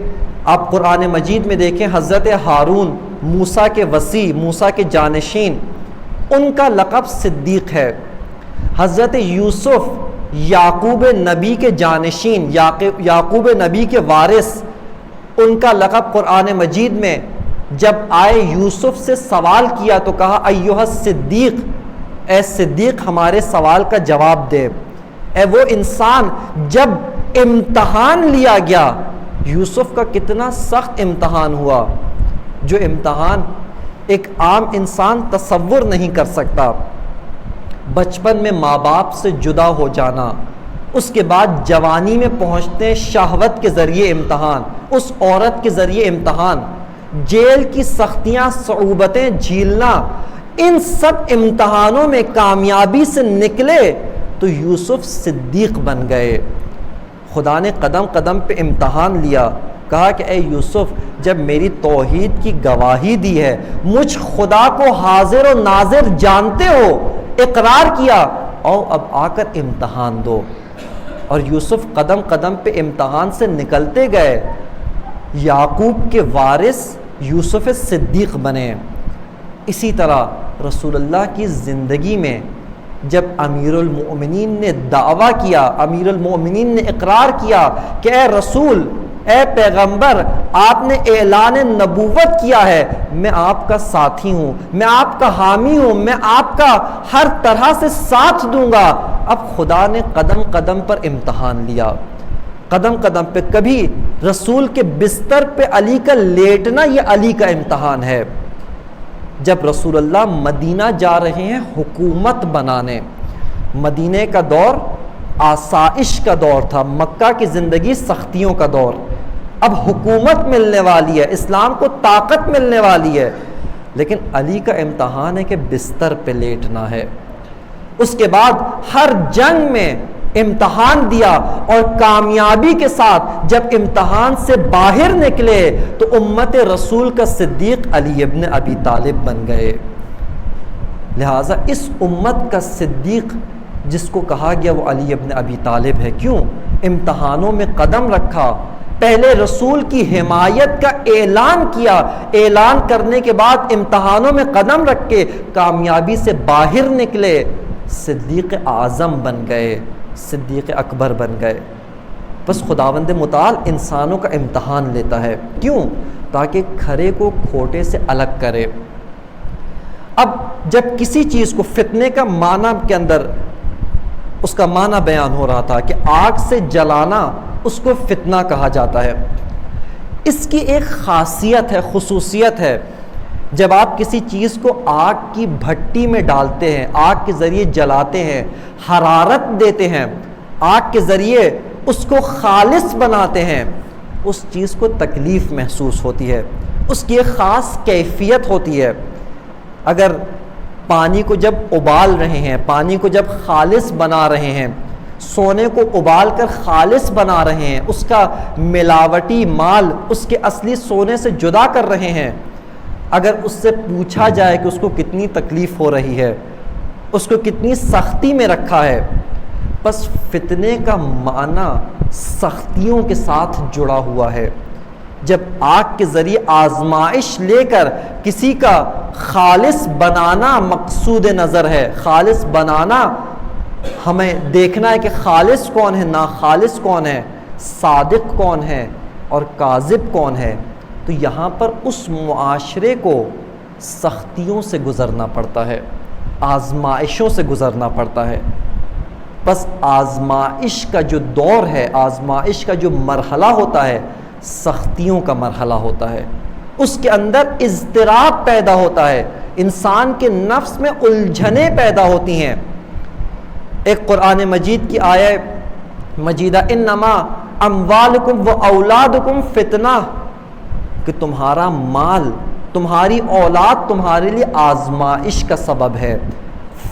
Speaker 1: آپ قرآن مجید میں دیکھیں، حضرت ہارون موسیٰ کے وصی، موسیٰ کے جانشین، ان کا لقب صدیق ہے۔ حضرت یوسف یعقوب نبی کے جانشین، یعقوب نبی کے وارث، ان کا لقب قرآن مجید میں جب آئے یوسف سے سوال کیا تو کہا ایھا الصدیق، اے صدیق ہمارے سوال کا جواب دے۔ اے وہ انسان جب امتحان لیا گیا، یوسف کا کتنا سخت امتحان ہوا، جو امتحان ایک عام انسان تصور نہیں کر سکتا۔ بچپن میں ماں باپ سے جدا ہو جانا، اس کے بعد جوانی میں پہنچتے شہوت کے ذریعے امتحان، اس عورت کے ذریعے امتحان، جیل کی سختیاں صعوبتیں جھیلنا، ان سب امتحانوں میں کامیابی سے نکلے تو یوسف صدیق بن گئے۔ خدا نے قدم قدم پہ امتحان لیا، کہا کہ اے یوسف جب میری توحید کی گواہی دی ہے، مجھ خدا کو حاضر و ناظر جانتے ہو، اقرار کیا، اور اب آ کر امتحان دو۔ اور یوسف قدم قدم پہ امتحان سے نکلتے گئے، یعقوب کے وارث یوسف صدیق بنے۔ اسی طرح رسول اللہ کی زندگی میں جب امیر المؤمنین نے دعویٰ کیا، امیر المؤمنین نے اقرار کیا کہ اے رسول، اے پیغمبر، آپ نے اعلان نبوت کیا ہے، میں آپ کا ساتھی ہوں، میں آپ کا حامی ہوں، میں آپ کا ہر طرح سے ساتھ دوں گا۔ اب خدا نے قدم قدم پر امتحان لیا، قدم قدم پہ، کبھی رسول کے بستر پہ علی کا لیٹنا یہ علی کا امتحان ہے۔ جب رسول اللہ مدینہ جا رہے ہیں حکومت بنانے، مدینہ کا دور آسائش کا دور تھا، مکہ کی زندگی سختیوں کا دور، اب حکومت ملنے والی ہے، اسلام کو طاقت ملنے والی ہے، لیکن علی کا امتحان ہے کہ بستر پہ لیٹنا ہے۔ اس کے بعد ہر جنگ میں امتحان دیا اور کامیابی کے ساتھ جب امتحان سے باہر نکلے تو امت رسول کا صدیق علی ابن ابی طالب بن گئے۔ لہٰذا اس امت کا صدیق جس کو کہا گیا وہ علی ابن ابی طالب ہے۔ کیوں؟ امتحانوں میں قدم رکھا، پہلے رسول کی حمایت کا اعلان کیا، اعلان کرنے کے بعد امتحانوں میں قدم رکھ کے کامیابی سے باہر نکلے، صدیق اعظم بن گئے، صدیق اکبر بن گئے۔ بس خداوند متعال انسانوں کا امتحان لیتا ہے، کیوں؟ تاکہ کھرے کو کھوٹے سے الگ کرے۔ اب جب کسی چیز کو فتنے کا معنی کے اندر اس کا معنی بیان ہو رہا تھا کہ آگ سے جلانا، اس کو فتنہ کہا جاتا ہے۔ اس کی ایک خاصیت ہے، خصوصیت ہے، جب آپ کسی چیز کو آگ کی بھٹی میں ڈالتے ہیں، آگ کے ذریعے جلاتے ہیں، حرارت دیتے ہیں، آگ کے ذریعے اس کو خالص بناتے ہیں، اس چیز کو تکلیف محسوس ہوتی ہے، اس کی ایک خاص کیفیت ہوتی ہے۔ اگر پانی کو جب ابال رہے ہیں، پانی کو جب خالص بنا رہے ہیں، سونے کو ابال کر خالص بنا رہے ہیں، اس کا ملاوٹی مال اس کے اصلی سونے سے جدا کر رہے ہیں، اگر اس سے پوچھا جائے کہ اس کو کتنی تکلیف ہو رہی ہے، اس کو کتنی سختی میں رکھا ہے، بس فتنے کا معنی سختیوں کے ساتھ جڑا ہوا ہے۔ جب آگ کے ذریعے آزمائش لے کر کسی کا خالص بنانا مقصود نظر ہے، خالص بنانا، ہمیں دیکھنا ہے کہ خالص کون ہے، ناخالص کون ہے، صادق کون ہے اور کاذب کون ہے، تو یہاں پر اس معاشرے کو سختیوں سے گزرنا پڑتا ہے، آزمائشوں سے گزرنا پڑتا ہے۔ بس آزمائش کا جو دور ہے، آزمائش کا جو مرحلہ ہوتا ہے، سختیوں کا مرحلہ ہوتا ہے، اس کے اندر اضطراب پیدا ہوتا ہے، انسان کے نفس میں الجھنیں پیدا ہوتی ہیں۔ ایک قرآن مجید کی آیت مجیدہ انما اموالکم و اولادکم فتنہ، کہ تمہارا مال، تمہاری اولاد تمہارے لیے آزمائش کا سبب ہے،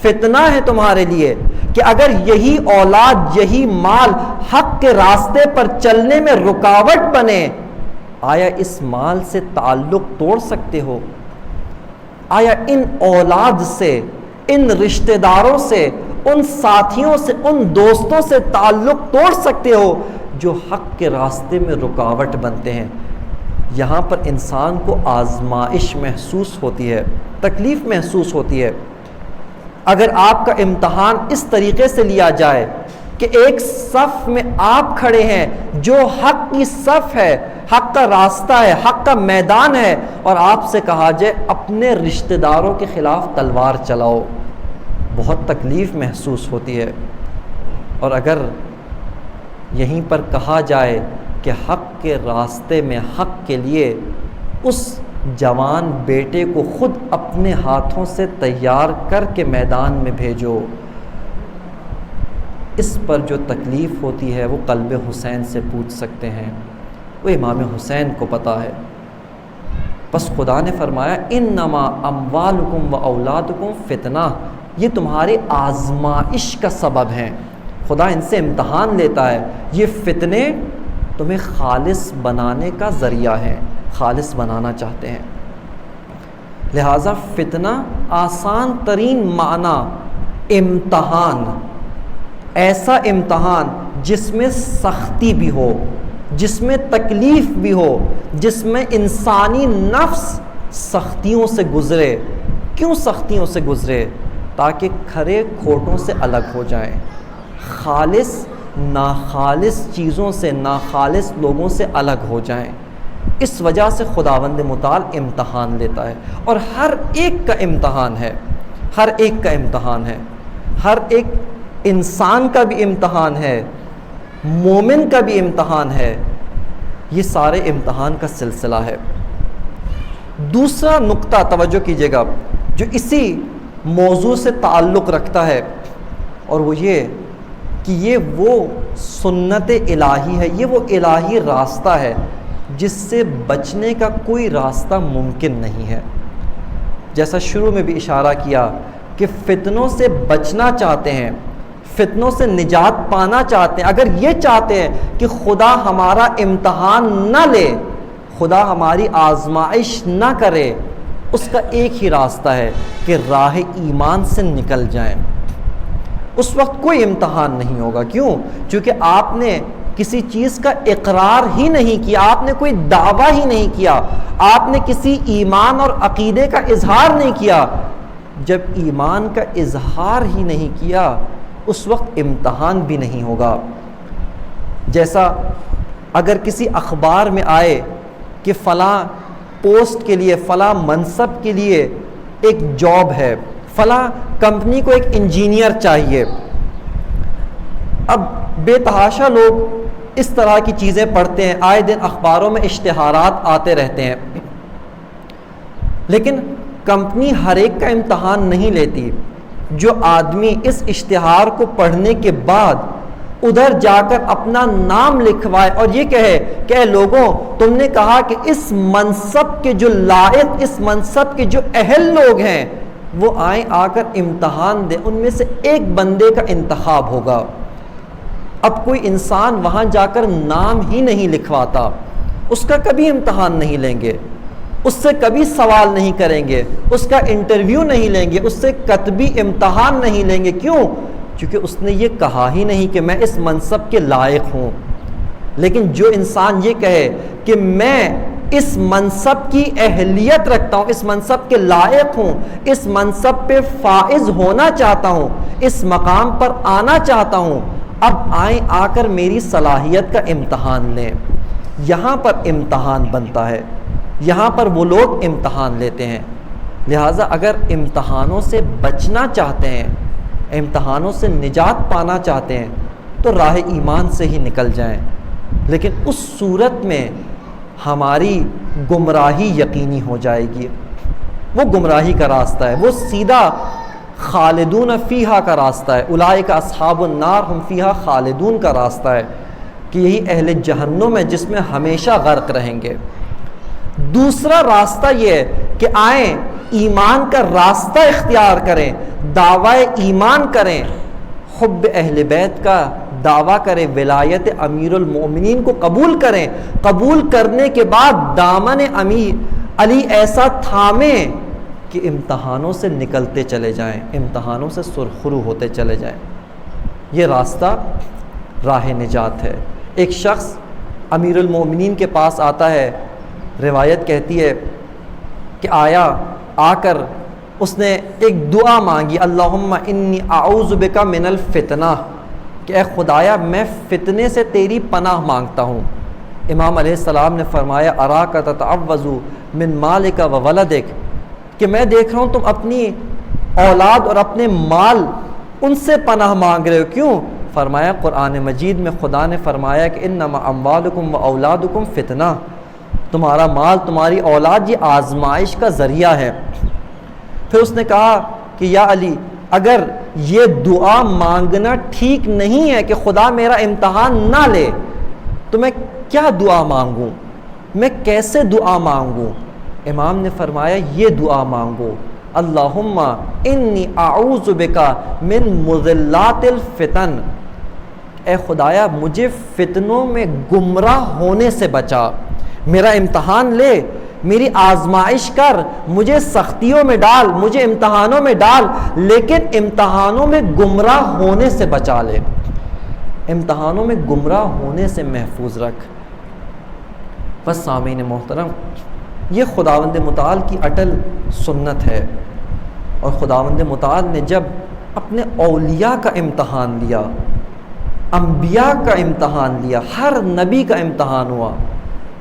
Speaker 1: فتنہ ہے تمہارے لیے، کہ اگر یہی اولاد، یہی مال حق کے راستے پر چلنے میں رکاوٹ بنے، آیا اس مال سے تعلق توڑ سکتے ہو؟ آیا ان اولاد سے، ان رشتہ داروں سے، ان ساتھیوں سے، ان دوستوں سے تعلق توڑ سکتے ہو جو حق کے راستے میں رکاوٹ بنتے ہیں؟ یہاں پر انسان کو آزمائش محسوس ہوتی ہے، تکلیف محسوس ہوتی ہے۔ اگر آپ کا امتحان اس طریقے سے لیا جائے کہ ایک صف میں آپ کھڑے ہیں، جو حق کی صف ہے، حق کا راستہ ہے، حق کا میدان ہے، اور آپ سے کہا جائے اپنے رشتہ داروں کے خلاف تلوار چلاؤ، بہت تکلیف محسوس ہوتی ہے۔ اور اگر یہیں پر کہا جائے کہ حق کے راستے میں، حق کے لیے اس جوان بیٹے کو خود اپنے ہاتھوں سے تیار کر کے میدان میں بھیجو، اس پر جو تکلیف ہوتی ہے وہ قلب حسین سے پوچھ سکتے ہیں، وہ امام حسین کو پتہ ہے۔ بس خدا نے فرمایا انما اموالکم و اولادکم فتنہ، یہ تمہارے آزمائش کا سبب ہیں، خدا ان سے امتحان لیتا ہے، یہ فتنے تمہیں خالص بنانے کا ذریعہ ہے، خالص بنانا چاہتے ہیں۔ لہٰذا فتنہ آسان ترین معنی امتحان، ایسا امتحان جس میں سختی بھی ہو، جس میں تکلیف بھی ہو، جس میں انسانی نفس سختیوں سے گزرے۔ کیوں سختیوں سے گزرے؟ تاکہ کھرے کھوٹوں سے الگ ہو جائیں، خالص ناخالص چیزوں سے، ناخالص لوگوں سے الگ ہو جائیں۔ اس وجہ سے خداوند متعال امتحان لیتا ہے، اور ہر ایک کا امتحان ہے، ہر ایک کا امتحان ہے، ہر ایک انسان کا بھی امتحان ہے، مومن کا بھی امتحان ہے، یہ سارے امتحان کا سلسلہ ہے۔ دوسرا نقطہ توجہ کیجیے گا جو اسی موضوع سے تعلق رکھتا ہے، اور وہ یہ کہ یہ وہ سنت الہی ہے، یہ وہ الہی راستہ ہے جس سے بچنے کا کوئی راستہ ممکن نہیں ہے۔ جیسا شروع میں بھی اشارہ کیا کہ فتنوں سے بچنا چاہتے ہیں، فتنوں سے نجات پانا چاہتے ہیں، اگر یہ چاہتے ہیں کہ خدا ہمارا امتحان نہ لے، خدا ہماری آزمائش نہ کرے، اس کا ایک ہی راستہ ہے کہ راہ ایمان سے نکل جائیں۔ اس وقت کوئی امتحان نہیں ہوگا، کیوں؟ چونکہ آپ نے کسی چیز کا اقرار ہی نہیں کیا، آپ نے کوئی دعویٰ ہی نہیں کیا، آپ نے کسی ایمان اور عقیدے کا اظہار نہیں کیا۔ جب ایمان کا اظہار ہی نہیں کیا اس وقت امتحان بھی نہیں ہوگا۔ جیسا اگر کسی اخبار میں آئے کہ فلاں پوسٹ کے لیے، فلاں منصب کے لیے ایک جاب ہے، فلاں کمپنی کو ایک انجینئر چاہیے، اب بے تحاشا لوگ اس طرح کی چیزیں پڑھتے ہیں، آئے دن اخباروں میں اشتہارات آتے رہتے ہیں، لیکن کمپنی ہر ایک کا امتحان نہیں لیتی۔ جو آدمی اس اشتہار کو پڑھنے کے بعد ادھر جا کر اپنا نام لکھوائے اور یہ کہے کہ اے لوگوں، تم نے کہا کہ اس منصب کے جو لائق، اس منصب کے جو اہل لوگ ہیں وہ آئیں، آ کر امتحان دیں، ان میں سے ایک بندے کا انتخاب ہوگا۔ اب کوئی انسان وہاں جا کر نام ہی نہیں لکھواتا، اس کا کبھی امتحان نہیں لیں گے، اس سے کبھی سوال نہیں کریں گے، اس کا انٹرویو نہیں لیں گے، اس سے کتبی امتحان نہیں لیں گے۔ کیوں؟ کیونکہ اس نے یہ کہا ہی نہیں کہ میں اس منصب کے لائق ہوں۔ لیکن جو انسان یہ کہے کہ میں اس منصب کی اہلیت رکھتا ہوں، اس منصب کے لائق ہوں، اس منصب پہ فائز ہونا چاہتا ہوں، اس مقام پر آنا چاہتا ہوں، اب آئیں، آ کر میری صلاحیت کا امتحان لیں۔ یہاں پر امتحان بنتا ہے، یہاں پر وہ لوگ امتحان لیتے ہیں۔ لہٰذا اگر امتحانوں سے بچنا چاہتے ہیں، امتحانوں سے نجات پانا چاہتے ہیں تو راہ ایمان سے ہی نکل جائیں، لیکن اس صورت میں ہماری گمراہی یقینی ہو جائے گی۔ وہ گمراہی کا راستہ ہے، وہ سیدھا خالدون فیہا کا راستہ ہے، اولئک اصحاب النار ہم فیہا خالدون کا راستہ ہے کہ یہی اہل جہنم ہے جس میں ہمیشہ غرق رہیں گے۔ دوسرا راستہ یہ ہے کہ آئیں، ایمان کا راستہ اختیار کریں، دعوی ایمان کریں، حب اہل بیت کا دعویٰ کریں، ولایت امیر المؤمنین کو قبول کریں، قبول کرنے کے بعد دامن امیر علی ایسا تھامیں کہ امتحانوں سے نکلتے چلے جائیں، امتحانوں سے سرخرو ہوتے چلے جائیں۔ یہ راستہ راہ نجات ہے۔ ایک شخص امیر المؤمنین کے پاس آتا ہے، روایت کہتی ہے کہ آ کر اس نے ایک دعا مانگی، اللہم انی اعوذ بک من الفتنہ، کہ اے خدایا میں فتنے سے تیری پناہ مانگتا ہوں۔ امام علیہ السلام نے فرمایا اراک تتعوذ من مالک و ولدک، کہ میں دیکھ رہا ہوں تم اپنی اولاد اور اپنے مال ان سے پناہ مانگ رہے ہو، کیوں؟ فرمایا قرآن مجید میں خدا نے فرمایا کہ انما اموالکم و اولادکم فتنہ، تمہارا مال، تمہاری اولاد یہ آزمائش کا ذریعہ ہے۔ پھر اس نے کہا کہ یا علی، اگر یہ دعا مانگنا ٹھیک نہیں ہے کہ خدا میرا امتحان نہ لے تو میں کیا دعا مانگوں، میں کیسے دعا مانگوں؟ امام نے فرمایا یہ دعا مانگو، اللہم انی اعوذ بک من مضلات الفتن، اے خدایا مجھے فتنوں میں گمراہ ہونے سے بچا، میرا امتحان لے، میری آزمائش کر، مجھے سختیوں میں ڈال، مجھے امتحانوں میں ڈال، لیکن امتحانوں میں گمراہ ہونے سے بچا لے، امتحانوں میں گمراہ ہونے سے محفوظ رکھ۔ بس سامعین محترم، یہ خداوند متعال کی اٹل سنت ہے، اور خداوند متعال نے جب اپنے اولیاء کا امتحان لیا، انبیاء کا امتحان لیا، ہر نبی کا امتحان ہوا۔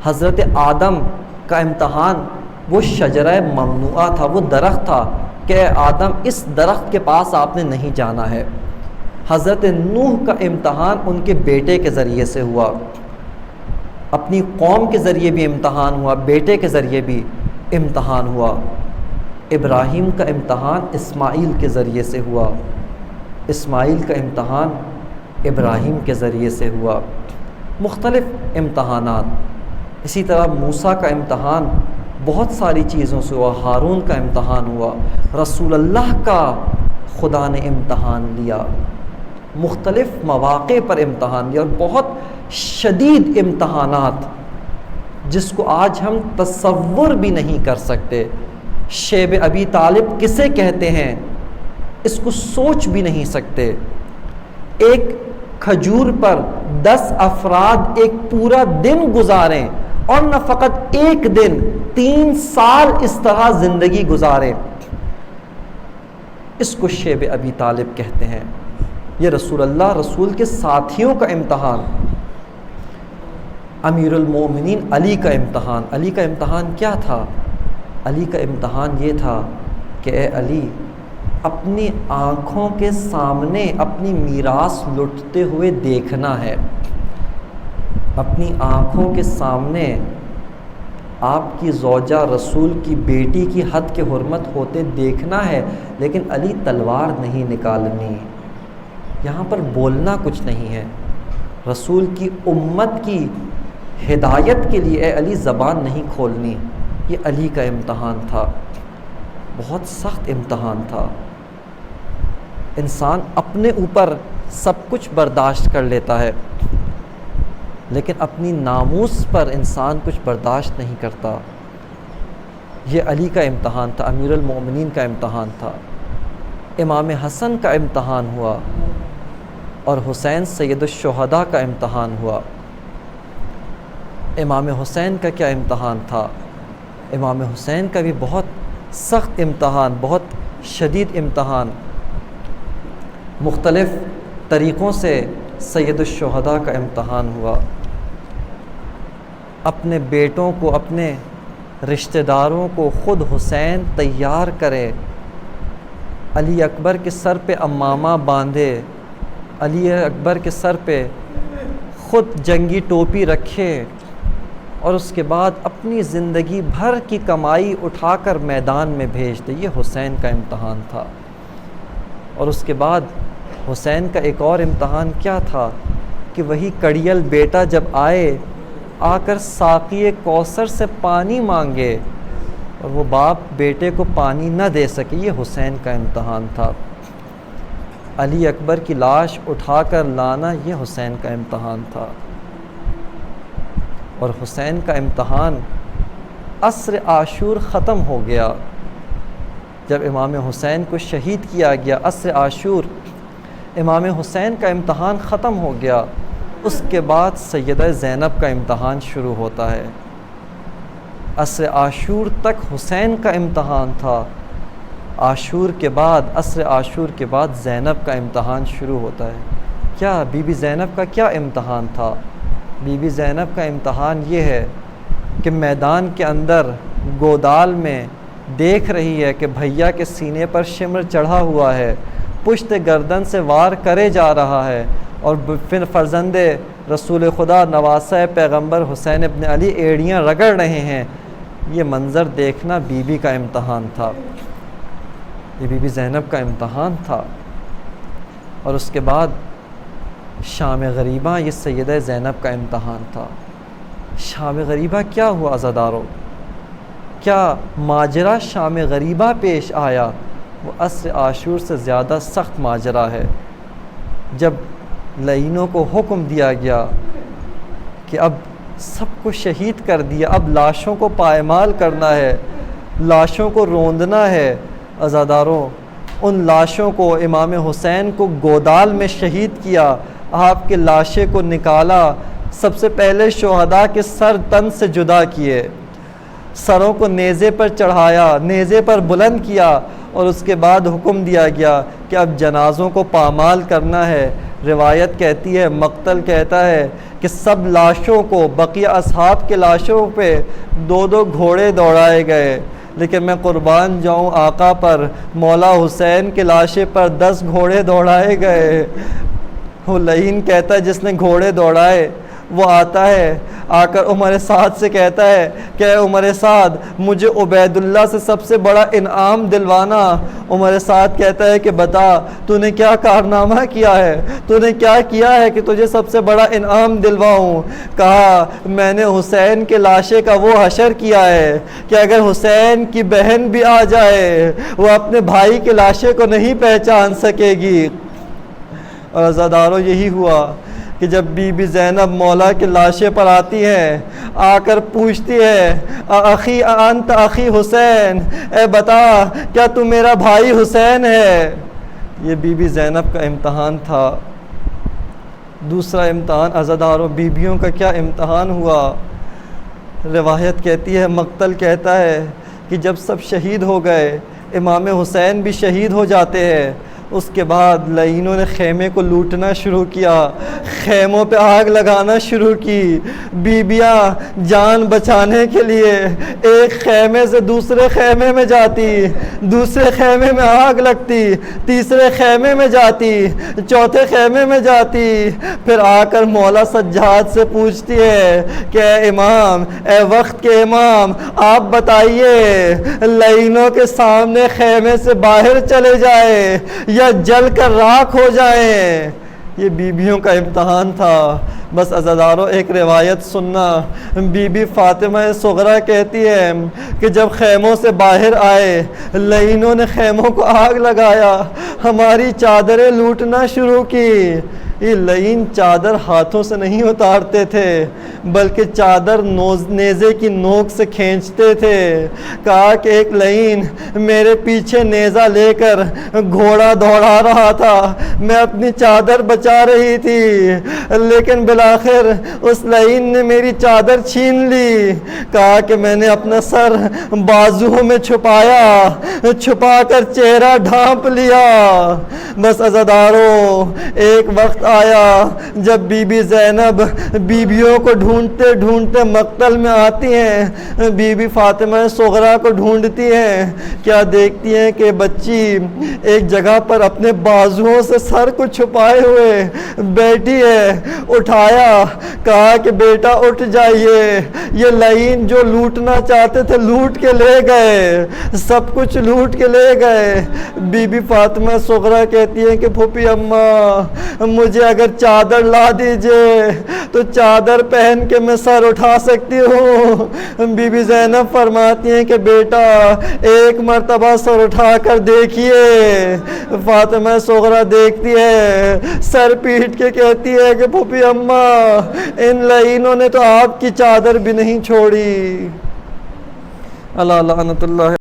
Speaker 1: حضرت آدم کا امتحان وہ شجرہ ممنوعہ تھا، وہ درخت تھا کہ اے آدم اس درخت کے پاس آپ نے نہیں جانا ہے۔ حضرت نوح کا امتحان ان کے بیٹے کے ذریعے سے ہوا، اپنی قوم کے ذریعے بھی امتحان ہوا، بیٹے کے ذریعے بھی امتحان ہوا۔ ابراہیم کا امتحان اسماعیل کے ذریعے سے ہوا، اسماعیل کا امتحان ابراہیم کے ذریعے سے ہوا۔ مختلف امتحانات، اسی طرح موسیٰ کا امتحان بہت ساری چیزوں سے ہوا، ہارون کا امتحان ہوا، رسول اللہ کا خدا نے امتحان لیا۔ مختلف مواقع پر امتحان دیا، اور بہت شدید امتحانات جس کو آج ہم تصور بھی نہیں کر سکتے۔ شیب ابی طالب کسے کہتے ہیں اس کو سوچ بھی نہیں سکتے۔ ایک کھجور پر 10 افراد ایک پورا دن گزاریں، اور نہ فقط ایک دن، 3 سال اس طرح زندگی گزاریں، اس کو شیب ابی طالب کہتے ہیں۔ یہ رسول اللہ، رسول کے ساتھیوں کا امتحان۔ امیر المومنین علی کا امتحان۔ علی کا امتحان کیا تھا؟ علی کا امتحان یہ تھا کہ اے علی، اپنی آنکھوں کے سامنے اپنی میراث لٹتے ہوئے دیکھنا ہے، اپنی آنکھوں کے سامنے آپ کی زوجہ رسول کی بیٹی کی حد کے حرمت ہوتے دیکھنا ہے، لیکن علی تلوار نہیں نکالنی، یہاں پر بولنا کچھ نہیں ہے، رسول کی امت کی ہدایت کے لیے اے علی زبان نہیں کھولنی۔ یہ علی کا امتحان تھا، بہت سخت امتحان تھا۔ انسان اپنے اوپر سب کچھ برداشت کر لیتا ہے، لیکن اپنی ناموس پر انسان کچھ برداشت نہیں کرتا۔ یہ علی کا امتحان تھا، امیر المومنین کا امتحان تھا۔ امام حسن کا امتحان ہوا، اور حسین سید الشہداء کا امتحان ہوا۔ امام حسین کا کیا امتحان تھا؟ امام حسین کا بھی بہت سخت امتحان، بہت شدید امتحان۔ مختلف طریقوں سے سید الشہداء کا امتحان ہوا۔ اپنے بیٹوں کو، اپنے رشتہ داروں کو خود حسین تیار کرے، علی اکبر کے سر پہ امامہ باندھے، علی اکبر کے سر پہ خود جنگی ٹوپی رکھے، اور اس کے بعد اپنی زندگی بھر کی کمائی اٹھا کر میدان میں بھیج دے۔ یہ حسین کا امتحان تھا۔ اور اس کے بعد حسین کا ایک اور امتحان کیا تھا کہ وہی کڑیل بیٹا جب آ کر ساقی کوثر سے پانی مانگے، اور وہ باپ بیٹے کو پانی نہ دے سکے، یہ حسین کا امتحان تھا۔ علی اکبر کی لاش اٹھا کر لانا، یہ حسین کا امتحان تھا۔ اور حسین کا امتحان عصر عاشور ختم ہو گیا، جب امام حسین کو شہید کیا گیا، عصر عاشور امام حسین کا امتحان ختم ہو گیا۔ اس کے بعد سیدہ زینب کا امتحان شروع ہوتا ہے۔ عصر عاشور تک حسین کا امتحان تھا، عاشور کے بعد، عصر عاشور کے بعد زینب کا امتحان شروع ہوتا ہے۔ کیا بی بی زینب کا کیا امتحان تھا؟ بی بی زینب کا امتحان یہ ہے کہ میدان کے اندر گودال میں دیکھ رہی ہے کہ بھیا کے سینے پر شمر چڑھا ہوا ہے، پشت گردن سے وار کرے جا رہا ہے، اور پھر فرزند رسول خدا نواسہ پیغمبر حسین ابن علی ایڑیاں رگڑ رہے ہیں۔ یہ منظر دیکھنا بی بی کا امتحان تھا، یہ بی بی زینب کا امتحان تھا۔ اور اس کے بعد شام غریبہ، یہ سیدہ زینب کا امتحان تھا۔ شام غریبہ کیا ہوا عزادارو؟ کیا ماجرا شام غریبہ پیش آیا؟ وہ عصر عاشور سے زیادہ سخت ماجرا ہے، جب لعینوں کو حکم دیا گیا کہ اب سب کو شہید کر دیا، اب لاشوں کو پائمال کرنا ہے، لاشوں کو روندنا ہے۔ عزاداروں، ان لاشوں کو، امام حسین کو گودال میں شہید کیا، آپ کے لاشے کو نکالا، سب سے پہلے شہداء کے سر تن سے جدا کیے، سروں کو نیزے پر چڑھایا، نیزے پر بلند کیا، اور اس کے بعد حکم دیا گیا کہ اب جنازوں کو پامال کرنا ہے۔ روایت کہتی ہے، مقتل کہتا ہے کہ سب لاشوں کو، بقیہ اصحاب کے لاشوں پہ 2 گھوڑے دوڑائے گئے، لیکن میں قربان جاؤں آقا پر، مولا حسین کے لاشے پر 10 گھوڑے دوڑائے گئے۔ وہ لعین کہتا ہے جس نے گھوڑے دوڑائے، وہ آتا ہے، آ کر عمر سعد سے کہتا ہے کہ اے عمر سعد، مجھے عبید اللہ سے سب سے بڑا انعام دلوانا۔ عمر سعد کہتا ہے کہ بتا، تو نے کیا کارنامہ کیا ہے، تو نے کیا کیا ہے کہ تجھے سب سے بڑا انعام دلواؤں؟ کہا، میں نے حسین کے لاشے کا وہ حشر کیا ہے کہ اگر حسین کی بہن بھی آ جائے، وہ اپنے بھائی کے لاشے کو نہیں پہچان سکے گی۔ اور عزاداروں یہی ہوا کہ جب بی بی زینب مولا کے لاشے پر آتی ہے، آ کر پوچھتی ہے اخی انت اخی حسین، اے بتا کیا تو میرا بھائی حسین ہے؟ یہ بی بی زینب کا امتحان تھا۔ دوسرا امتحان عزاداروں بیویوں کا کیا امتحان ہوا؟ روایت کہتی ہے، مقتل کہتا ہے کہ جب سب شہید ہو گئے، امام حسین بھی شہید ہو جاتے ہیں، اس کے بعد لعینوں نے خیمے کو لوٹنا شروع کیا، خیموں پہ آگ لگانا شروع کی۔ بیبیاں جان بچانے کے لیے ایک خیمے سے دوسرے خیمے میں جاتی، دوسرے خیمے میں آگ لگتی، تیسرے خیمے میں جاتی، چوتھے خیمے میں جاتی، پھر آ کر مولا سجاد سے پوچھتی ہے کہ اے امام، اے وقت کے امام، آپ بتائیے لعینوں کے سامنے خیمے سے باہر چلے جائے یا جل کر راکھ ہو جائیں؟ یہ بیویوں کا امتحان تھا۔ بس عزاداروں ایک روایت سننا، بی بی فاطمہ صغرا کہتی ہے کہ جب خیموں سے باہر آئے، لعینوں نے خیموں کو آگ لگایا، ہماری چادریں لوٹنا شروع کی۔ یہ لعین چادر ہاتھوں سے نہیں اتارتے تھے بلکہ چادر نیزے کی نوک سے کھینچتے تھے۔ کہا کہ ایک لعین میرے پیچھے نیزہ لے کر گھوڑا دوڑا رہا تھا، میں اپنی چادر بچا رہی تھی، لیکن بالآخر اس لعین نے میری چادر چھین لی۔ کہا کہ میں نے اپنا سر بازوؤں میں چھپا کر چہرہ ڈھانپ لیا۔ بس عزاداروں ایک وقت آیا جب بی بی زینب بیویوں کو ڈھونڈتے ڈھونڈتے مقتل میں آتی ہیں، بی بی فاطمہ صغرا کو ڈھونڈتی ہیں، کیا دیکھتی ہیں کہ بچی ایک جگہ پر اپنے بازوؤں سے سر کو چھپائے ہوئے بیٹھی ہے۔ اٹھایا، کہا کہ بیٹا اٹھ جائیے، یہ لعین جو لوٹنا چاہتے تھے لوٹ کے لے گئے، سب کچھ لوٹ کے لے گئے۔ بی بی فاطمہ صغرا کہتی ہیں کہ پھوپھی اماں، مجھے اگر چادر لا دیجئے تو چادر پہن کے میں سر اٹھا سکتی ہوں۔ بی بی زینب فرماتی ہیں کہ بیٹا ایک مرتبہ سر اٹھا کر دیکھیے۔ فاطمہ صغرا دیکھتی ہے، سر پیٹ کے کہتی ہے کہ پھوپھی اماں، ان لعینوں نے تو آپ کی چادر بھی نہیں چھوڑی۔ اللہ لعنت اللہ